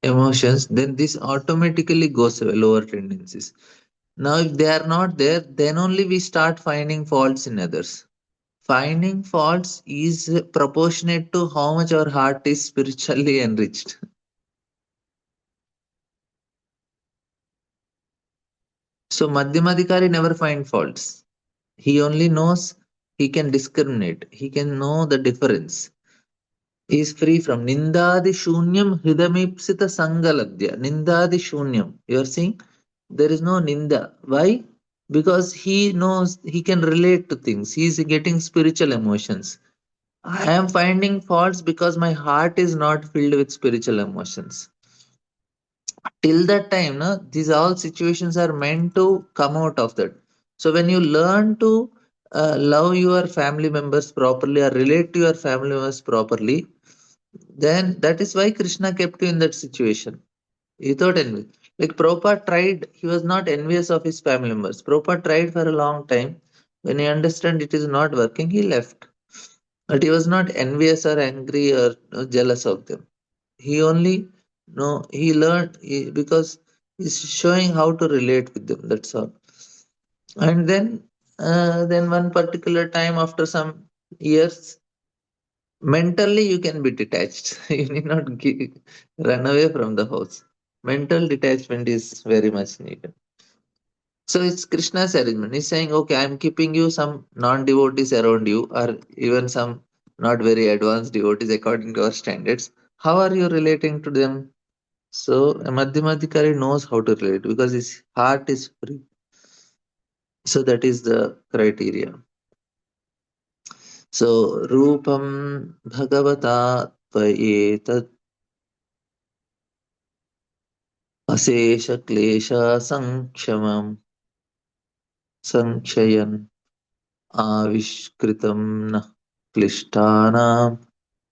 [SPEAKER 1] emotions, then this automatically goes away, lower tendencies. Now, if they are not there, then only we start finding faults in others. Finding faults is proportionate to how much our heart is spiritually enriched. So, Madhyamadikari never find faults. He only knows, he can discriminate, he can know the difference. He is free from Nindadi Shunyam Hridamipsita Sangaladya. Nindadi Shunyam. You are seeing? There is no Ninda. Why? Because he knows he can relate to things. He is getting spiritual emotions. I am finding faults because my heart is not filled with spiritual emotions. Till that time, no, these all situations are meant to come out of that. So when you learn to love your family members properly or relate to your family members properly, then that is why Krishna kept you in that situation. Without envy. Like Prabhupada tried, he was not envious of his family members. Prabhupada tried for a long time. When he understood it is not working, he left. But he was not envious or angry or jealous of them. He only no he learned because he's showing how to relate with them. That's all. And then one particular time after some years, mentally you can be detached. You need not run away from the house. Mental detachment is very much needed. So it's Krishna's arrangement. He's saying, okay, I'm keeping you some non-devotees around you, or even some not very advanced devotees according to our standards. How are you relating to them? So a Madhyamadikari knows how to relate because his heart is free. So that is the criteria. So Rupam Bhagavata Tvayetat अशेष क्लेश संक्षमं संक्षयन् आविष्कृतं न क्लिष्टानां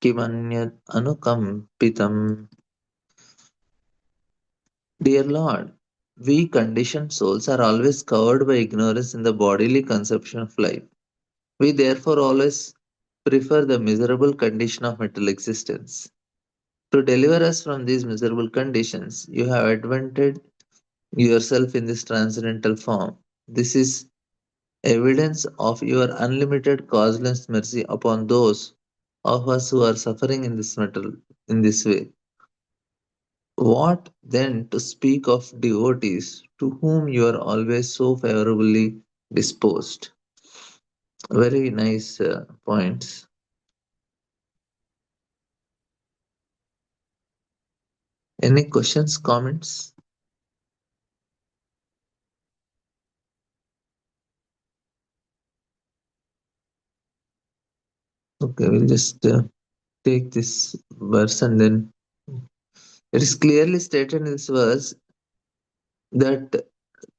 [SPEAKER 1] किमन्यत् अनुकम्पितम्. Dear Lord, we conditioned souls are always covered by ignorance in the bodily conception of life. We therefore always prefer the miserable condition of material existence. To deliver us from these miserable conditions, you have advented yourself in this transcendental form. This is evidence of your unlimited causeless mercy upon those of us who are suffering in this metal in this way. What then to speak of devotees to whom you are always so favorably disposed? Very nice points. Any questions, comments? Okay, we'll just take this verse and then it is clearly stated in this verse that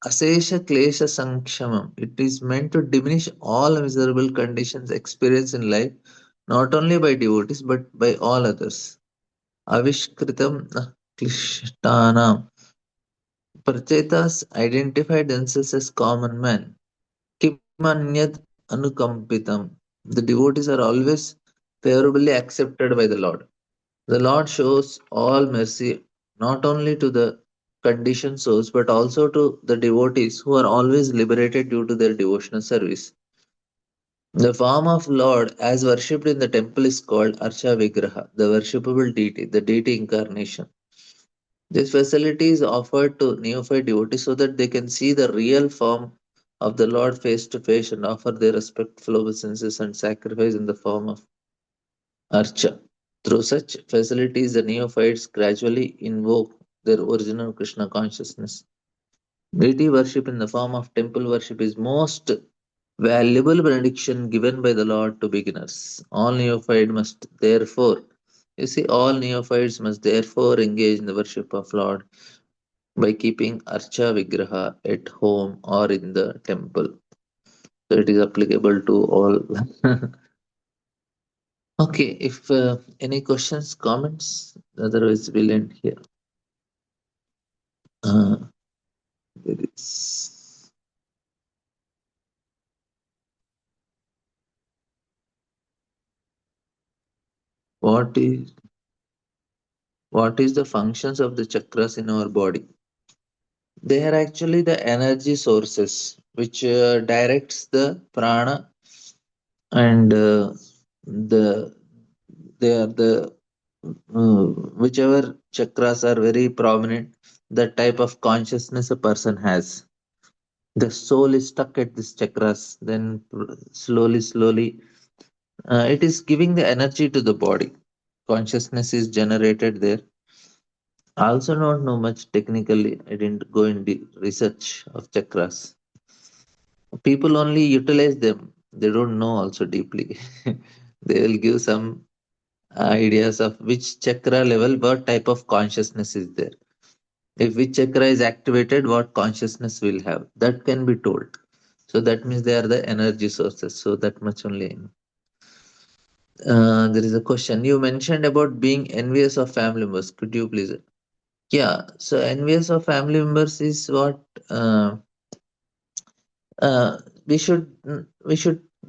[SPEAKER 1] Asesha Klesha Sankshamam. It is meant to diminish all miserable conditions experienced in life, not only by devotees but by all others. Avishkritam Klishtanam. Prachetas identify themselves as common men. Kimanyad Anukampitam. The devotees are always favorably accepted by the Lord. The Lord shows all mercy not only to the conditioned souls but also to the devotees who are always liberated due to their devotional service. The form of Lord as worshipped in the temple is called Archa Vigraha, the worshipable deity, the deity incarnation. This facility is offered to neophyte devotees so that they can see the real form of the Lord face to face and offer their respectful obeisances and sacrifice in the form of Archa. Through such facilities, the neophytes gradually invoke their original Krishna consciousness. Deity worship in the form of temple worship is most valuable benediction given by the Lord to beginners. All neophytes must therefore, you see, all neophytes must therefore engage in the worship of Lord by keeping Archa Vigraha at home or in the temple. So it is applicable to all. Okay, if any questions, comments, otherwise we'll end here. Uh, there is what is what is the functions of the chakras in our body? They are actually the energy sources which directs the prana and the they are the whichever chakras are very prominent, the type of consciousness a person has. The soul is stuck at this chakras, then slowly, it is giving the energy to the body. Consciousness is generated there. I also don't know much technically. I didn't go in research of chakras. People only utilize them. They don't know also deeply. They will give some ideas of which chakra level, what type of consciousness is there. If which chakra is activated, what consciousness will have. That can be told. So that means they are the energy sources. So that much only I know. There is a question. You mentioned about being envious of family members. Could you please? Yeah. So envious of family members is what uh, we should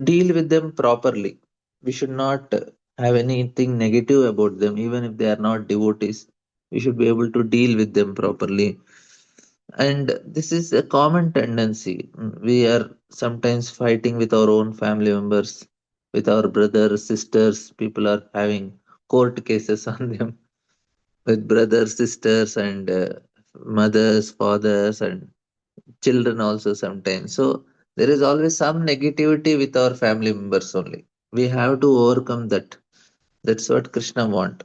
[SPEAKER 1] deal with them properly. We should not have anything negative about them, even if they are not devotees. We should be able to deal with them properly. And this is a common tendency. We are sometimes fighting with our own family members, with our brothers, sisters. People are having court cases on them with brothers, sisters, and mothers, fathers, and children also sometimes. So there is always some negativity with our family members only. We have to overcome that. That's what Krishna want.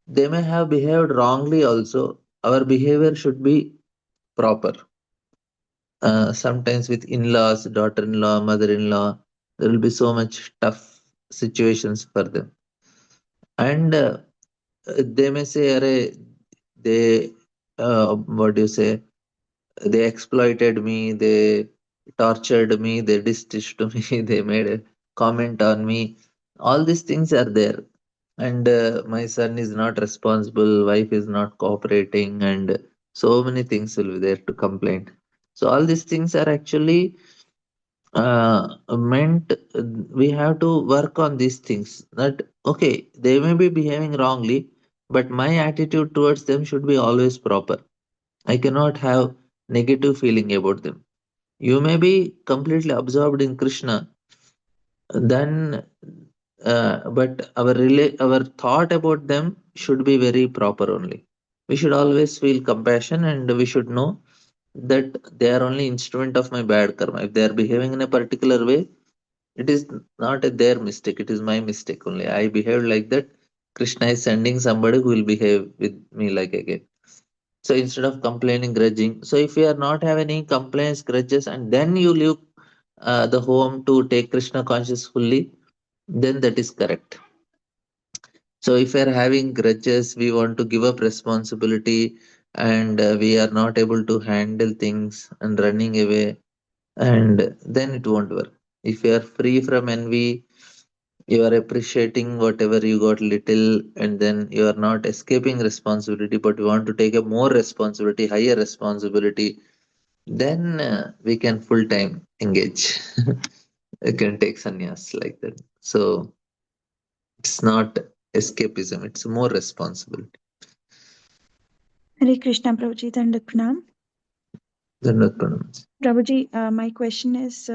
[SPEAKER 1] They may have behaved wrongly also. Our behavior should be proper. Sometimes with in-laws, daughter-in-law, mother-in-law, there will be so much tough situations for them. And they may say, Arey, they what do you say? They exploited me, they tortured me, they distilled me, they made a comment on me. All these things are there. And my son is not responsible, wife is not cooperating, and so many things will be there to complain. So all these things are actually meant we have to work on these things. That okay, they may be behaving wrongly, but my attitude towards them should be always proper. I cannot have negative feeling about them. You may be completely absorbed in Krishna, then but our thought about them should be very proper only. We should always feel compassion, and we should know that they are only instrument of my bad karma. If they are behaving in a particular way, it is not their mistake, it is my mistake only. I behaved like that. Krishna is sending somebody who will behave with me like again. So instead of complaining, grudging, so if you are not having any complaints, grudges, and then you leave the home to take Krishna conscious fully, then that is correct. So if we are having grudges, we want to give up responsibility, and we are not able to handle things and running away, and then it won't work. If you are free from envy, you are appreciating whatever you got little, and then you are not escaping responsibility, but you want to take a more responsibility, higher responsibility, then we can full time engage. We can take sannyas like that. So it's not escapism, it's more responsibility.
[SPEAKER 2] Hare Krishna, Prabhuji, Dandat Pranam.
[SPEAKER 1] Dhanavad pranam.
[SPEAKER 2] Prabhuji, my question is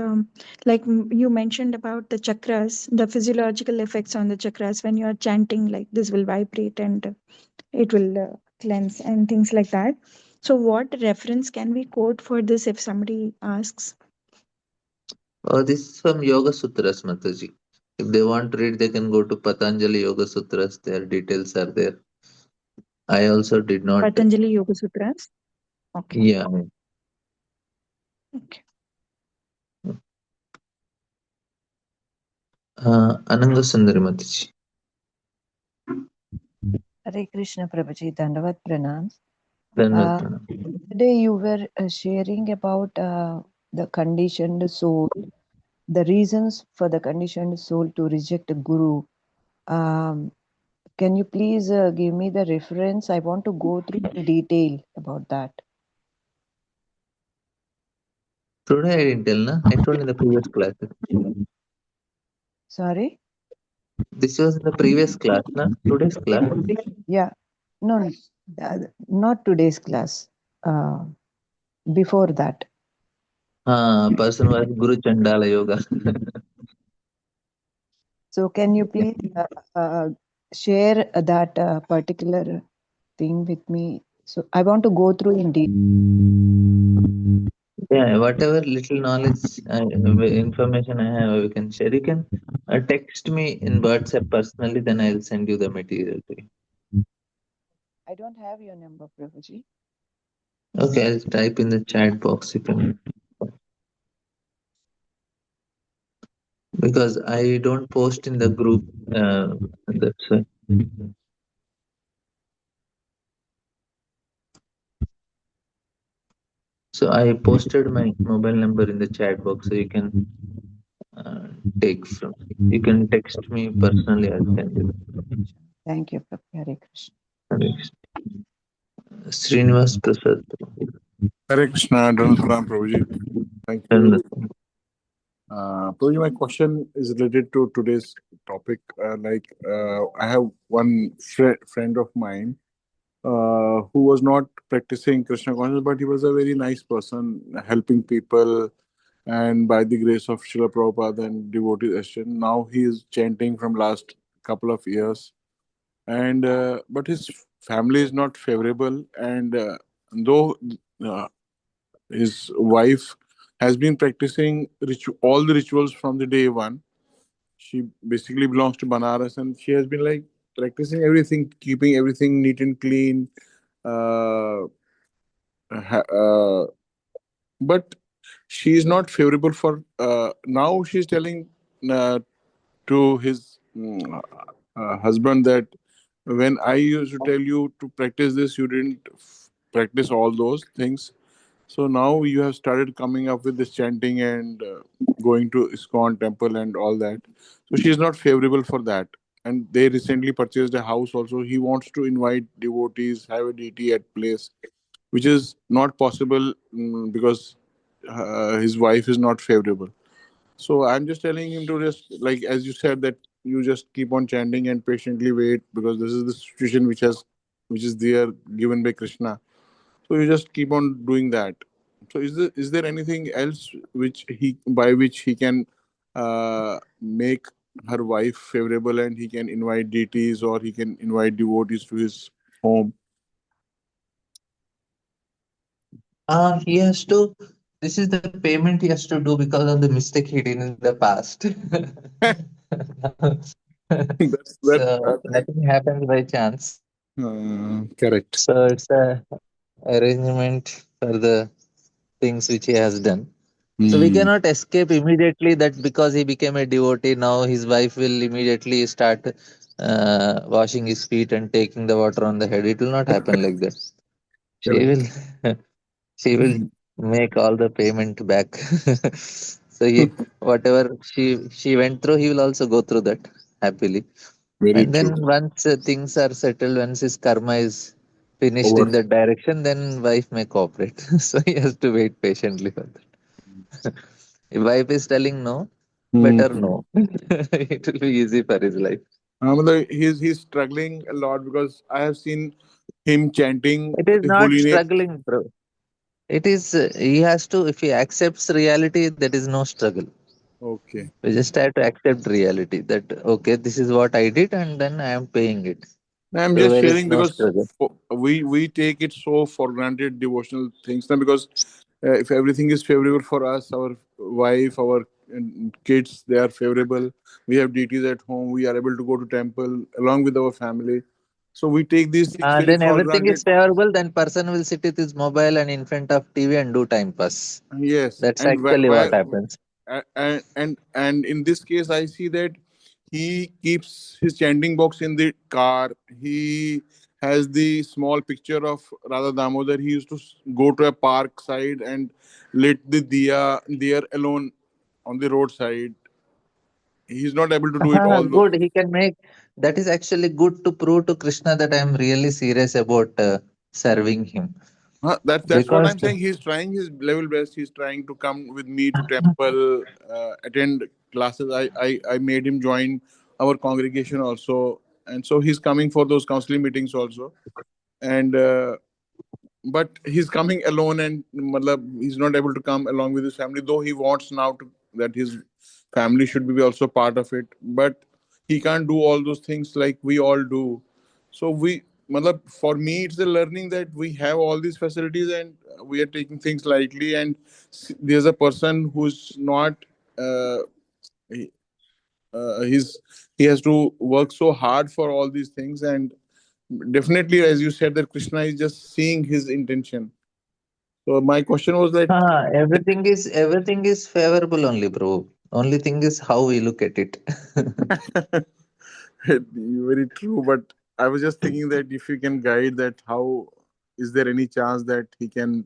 [SPEAKER 2] like you mentioned about the chakras, the physiological effects on the chakras when you are chanting, like this will vibrate and it will cleanse and things like that. So, what reference can we quote for this if somebody asks?
[SPEAKER 1] Oh, this is from Yoga Sutras, Mataji. If they want to read, they can go to Patanjali Yoga Sutras. Their details are there. I also did not.
[SPEAKER 2] Patanjali Yoga Sutras. Okay.
[SPEAKER 1] Yeah.
[SPEAKER 2] Okay.
[SPEAKER 1] Ananga Sundari Mataji.
[SPEAKER 3] Hare Krishna Prabhuji, Dandavat Pranams.
[SPEAKER 1] Dhanavad pranam.
[SPEAKER 3] Today you were sharing about the conditioned soul, the reasons for the conditioned soul to reject a guru. Can you please give me the reference? I want to go through in detail about that.
[SPEAKER 1] Today I didn't tell, na? I told in the previous class.
[SPEAKER 3] Sorry?
[SPEAKER 1] This was in the previous class, na? Today's class.
[SPEAKER 3] Yeah. No, not today's class. Before that.
[SPEAKER 1] Person was Guru Chandala Yoga.
[SPEAKER 3] So can you please share that particular thing with me? So I want to go through in detail.
[SPEAKER 1] Yeah, whatever little knowledge, information I have, we can share. You can text me in WhatsApp personally, then I'll send you the material to you.
[SPEAKER 3] I don't have your number, Prabhuji.
[SPEAKER 1] Okay, I'll type in the chat box. You can, because I don't post in the group. That's why. So I posted my mobile number in the chat box, so you can uh, take from. You can text me personally. I'll send you.
[SPEAKER 3] Thank you, Prabhuji. Hare Krishna.
[SPEAKER 1] Next, Srinivas Prasad.
[SPEAKER 4] Hare Krishna, Dhananjay Prabhuji. Thank you. Prabhuji, my question is related to today's topic. I have one friend of mine who was not practicing Krishna consciousness, but he was a very nice person, helping people. And by the grace of Srila Prabhupada and devotees, now he is chanting from last couple of years. And but his family is not favorable, and though uh, his wife has been practicing all the rituals from the day one. She basically belongs to Banaras, and she has been like practicing everything, keeping everything neat and clean. Uh, but she is not favorable for. Now she's telling uh, to his husband that when I used to tell you to practice this, you didn't practice all those things. So now you have started coming up with this chanting and going to ISKCON temple and all that. So she is not favorable for that. And they recently purchased a house also. He wants to invite devotees, have a deity at place, which is not possible, because his wife is not favorable. So I'm just telling him to just, like as you said, that you just keep on chanting and patiently wait, because this is the situation which is there given by Krishna. So you just keep on doing that. So is there anything else which he by which he can make her wife favorable, and he can invite deities or he can invite devotees to his home?
[SPEAKER 1] He has to. This is the payment he has to do because of the mistake he did in the past.
[SPEAKER 4] that's that,
[SPEAKER 1] So nothing happens by chance.
[SPEAKER 4] correct.
[SPEAKER 1] So it's a arrangement for the things which he has done. So we
[SPEAKER 4] Hmm.
[SPEAKER 1] cannot escape immediately that because he became a devotee, now his wife will immediately start washing his feet and taking the water on the head. It will not happen like that. She
[SPEAKER 4] Correct.
[SPEAKER 1] will she will make all the payment back. So whatever she went through, he will also go through that happily.
[SPEAKER 4] Very
[SPEAKER 1] And then
[SPEAKER 4] true.
[SPEAKER 1] once things are settled, once his karma is finished in
[SPEAKER 4] Over.
[SPEAKER 1] that direction, then wife may cooperate. So he has to wait patiently for that. If wife is telling no, better
[SPEAKER 4] Hmm.
[SPEAKER 1] no. It will be easy for his life.
[SPEAKER 4] He's struggling a lot, because I have seen him chanting
[SPEAKER 1] It is
[SPEAKER 4] the
[SPEAKER 1] not
[SPEAKER 4] holy name.
[SPEAKER 1] struggling, bro. It is, he has to, if he accepts reality, there is no struggle.
[SPEAKER 4] Okay.
[SPEAKER 1] We just have to accept reality that, okay, this is what I did and then I am paying it.
[SPEAKER 4] I'm
[SPEAKER 1] So
[SPEAKER 4] just
[SPEAKER 1] there is
[SPEAKER 4] sharing
[SPEAKER 1] no
[SPEAKER 4] because
[SPEAKER 1] struggle.
[SPEAKER 4] we take it so for granted devotional things now, because if everything is favorable for us, our wife, our kids, they are favorable. We have deities at home. We are able to go to temple along with our family. So we take these things very
[SPEAKER 1] Then
[SPEAKER 4] for
[SPEAKER 1] everything is
[SPEAKER 4] granted.
[SPEAKER 1] favorable, then person will sit with his mobile and in front of TV and do time pass.
[SPEAKER 4] Yes,
[SPEAKER 1] That's
[SPEAKER 4] and
[SPEAKER 1] actually what happens.
[SPEAKER 4] and in this case, I see that he keeps his chanting box in the car. He has the small picture of Radha Damodar. He used to go to a park side and lit the diya there alone on the roadside. He's not able to do it all.
[SPEAKER 1] Good. He can make that is actually good to prove to Krishna that I am really serious about serving him.
[SPEAKER 4] That's what
[SPEAKER 1] Because
[SPEAKER 4] I'm saying. He's trying his level best. He's trying to come with me to temple, attend classes. I made him join our congregation also, and so he's coming for those counseling meetings also. And but he's coming alone, and he's not able to come along with his family. Though he wants now to that his family should be also part of it, but he can't do all those things like we all do. So for me, it's a learning that we have all these facilities and we are taking things lightly. And there's a person who's not. Uh, he, he's he has to work so hard for all these things, and definitely, as you said, that Krishna is just seeing his intention. So my question was that.
[SPEAKER 1] everything is favorable only, bro. Only thing is how we look at it.
[SPEAKER 4] Very true, but I was just thinking that if you can guide that, how is there any chance that he can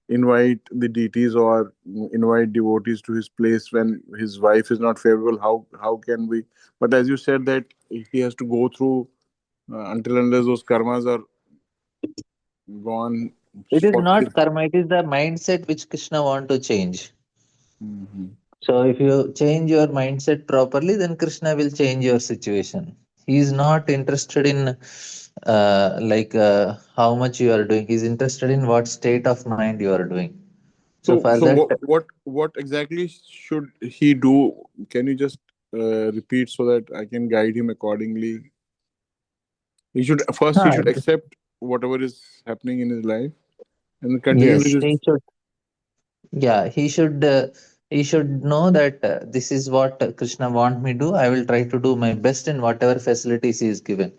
[SPEAKER 4] invite the deities or invite devotees to his place when his wife is not favorable? How can we? But as you said that he has to go through until unless those karmas are gone.
[SPEAKER 1] It is
[SPEAKER 4] For
[SPEAKER 1] not karma, it is the mindset which Krishna want to change.
[SPEAKER 4] Mhm.
[SPEAKER 1] So if you change your mindset properly, then Krishna will change your situation. He is not interested in how much you are doing. He's interested in what state of mind you are doing. So
[SPEAKER 4] So
[SPEAKER 1] for
[SPEAKER 4] so
[SPEAKER 1] that,
[SPEAKER 4] what exactly should he do? Can you just repeat so that I can guide him accordingly? He
[SPEAKER 1] huh,
[SPEAKER 4] should accept whatever is happening in his life and then continue with
[SPEAKER 1] yes,
[SPEAKER 4] his.
[SPEAKER 1] yeah, he should know that this is what Krishna want me to do. I will try to do my best in whatever facilities he is given.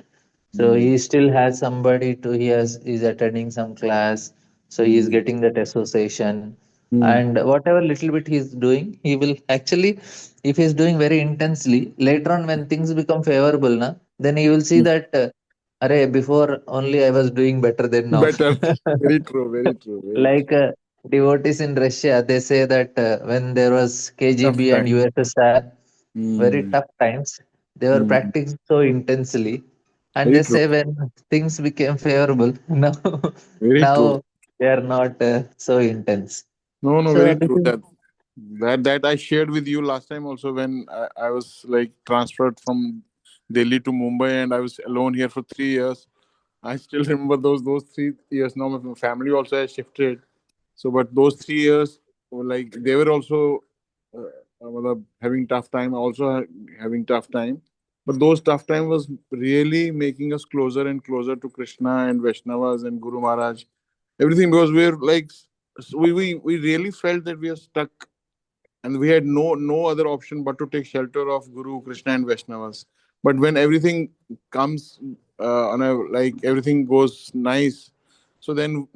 [SPEAKER 1] So
[SPEAKER 4] Mm,
[SPEAKER 1] he still has somebody to is attending some class, so he is
[SPEAKER 4] mm,
[SPEAKER 1] getting that association,
[SPEAKER 4] mm,
[SPEAKER 1] and whatever little bit he is doing, he will actually, if he is doing very intensely, later on when things become favorable, na, then he will see
[SPEAKER 4] mm.
[SPEAKER 1] that. Arey, before only I was doing better than now.
[SPEAKER 4] Better. Very true. Very true. Very true.
[SPEAKER 1] Like devotees in Russia, they say that when there was
[SPEAKER 4] Tough
[SPEAKER 1] KGB and
[SPEAKER 4] time.
[SPEAKER 1] USSR, very
[SPEAKER 4] Hmm.
[SPEAKER 1] tough times, they were
[SPEAKER 4] Hmm.
[SPEAKER 1] practicing so intensely, and
[SPEAKER 4] Very
[SPEAKER 1] they
[SPEAKER 4] true.
[SPEAKER 1] say when things became favorable, now
[SPEAKER 4] Very true.
[SPEAKER 1] now they are not so intense.
[SPEAKER 4] No, no,
[SPEAKER 1] So
[SPEAKER 4] very
[SPEAKER 1] this
[SPEAKER 4] true.
[SPEAKER 1] is
[SPEAKER 4] That I shared with you last time also when I was like transferred from Delhi to Mumbai and I was alone here for 3 years. I still remember those 3 years. Now my family also has shifted. So, but those 3 years, were like they were also having tough time. Also having tough time. But those tough time was really making us closer and closer to Krishna and Vaishnavas and Guru Maharaj. Everything because we're like we really felt that we are stuck and we had no other option but to take shelter of Guru, Krishna, and Vaishnavas. But when everything comes on a like everything goes nice, so then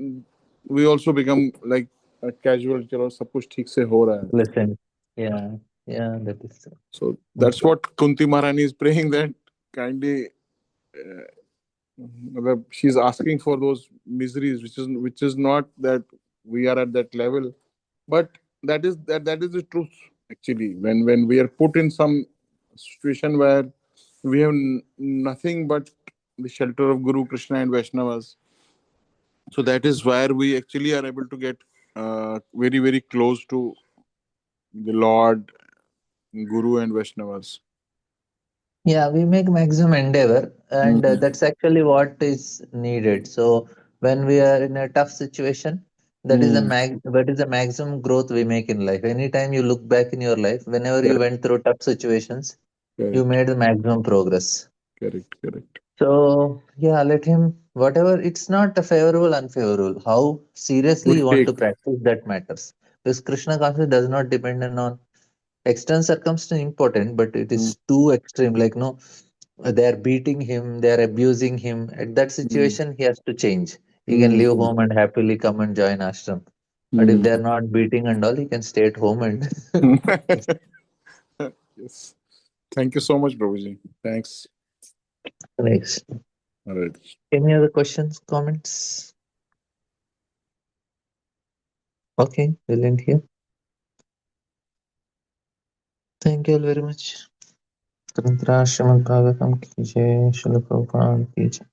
[SPEAKER 4] we also become like a casual. चलो सब कुछ ठीक से हो रहा है.
[SPEAKER 1] listen. Yeah, yeah, that is so.
[SPEAKER 4] So that's what Kunti Maharani is praying that kindly. She's asking for those miseries, which is not that we are at that level, but that is the truth actually. When we are put in some situation where we have nothing but the shelter of Guru, Krishna, and Vaishnavas, so that is where we actually are able to get very very close to the Lord, Guru, and Vaishnavas.
[SPEAKER 1] Yeah, we make maximum endeavor, and
[SPEAKER 4] Mm,
[SPEAKER 1] that's actually what is needed. So when we are in a tough situation,
[SPEAKER 4] mm,
[SPEAKER 1] that is the maximum growth we make in life. Anytime you look back in your life, whenever you
[SPEAKER 4] correct,
[SPEAKER 1] went through tough situations, you
[SPEAKER 4] correct,
[SPEAKER 1] made the maximum progress.
[SPEAKER 4] correct, correct.
[SPEAKER 1] So yeah, let him whatever. It's not a favorable, unfavorable. How seriously
[SPEAKER 4] We
[SPEAKER 1] you want
[SPEAKER 4] take.
[SPEAKER 1] to practice that matters. Because Krishna consciousness does not depend on external circumstance important, but it
[SPEAKER 4] Mm,
[SPEAKER 1] is too extreme. Like no, they are beating him, they are abusing him. At that
[SPEAKER 4] mm,
[SPEAKER 1] situation, he has to change. He can leave
[SPEAKER 4] mm,
[SPEAKER 1] home and happily come and join ashram. But if
[SPEAKER 4] mm,
[SPEAKER 1] they are not beating and all, he can stay at home and
[SPEAKER 4] mm. Yes. Thank you so much, Prabhuji. Thanks.
[SPEAKER 1] next.
[SPEAKER 4] All right.
[SPEAKER 1] Any other questions, comments? Okay, we'll end here. Thank you all very much. ग्रंथराज Shrimad Bhagavatam की जय, श्रील प्रभुपाद की जय।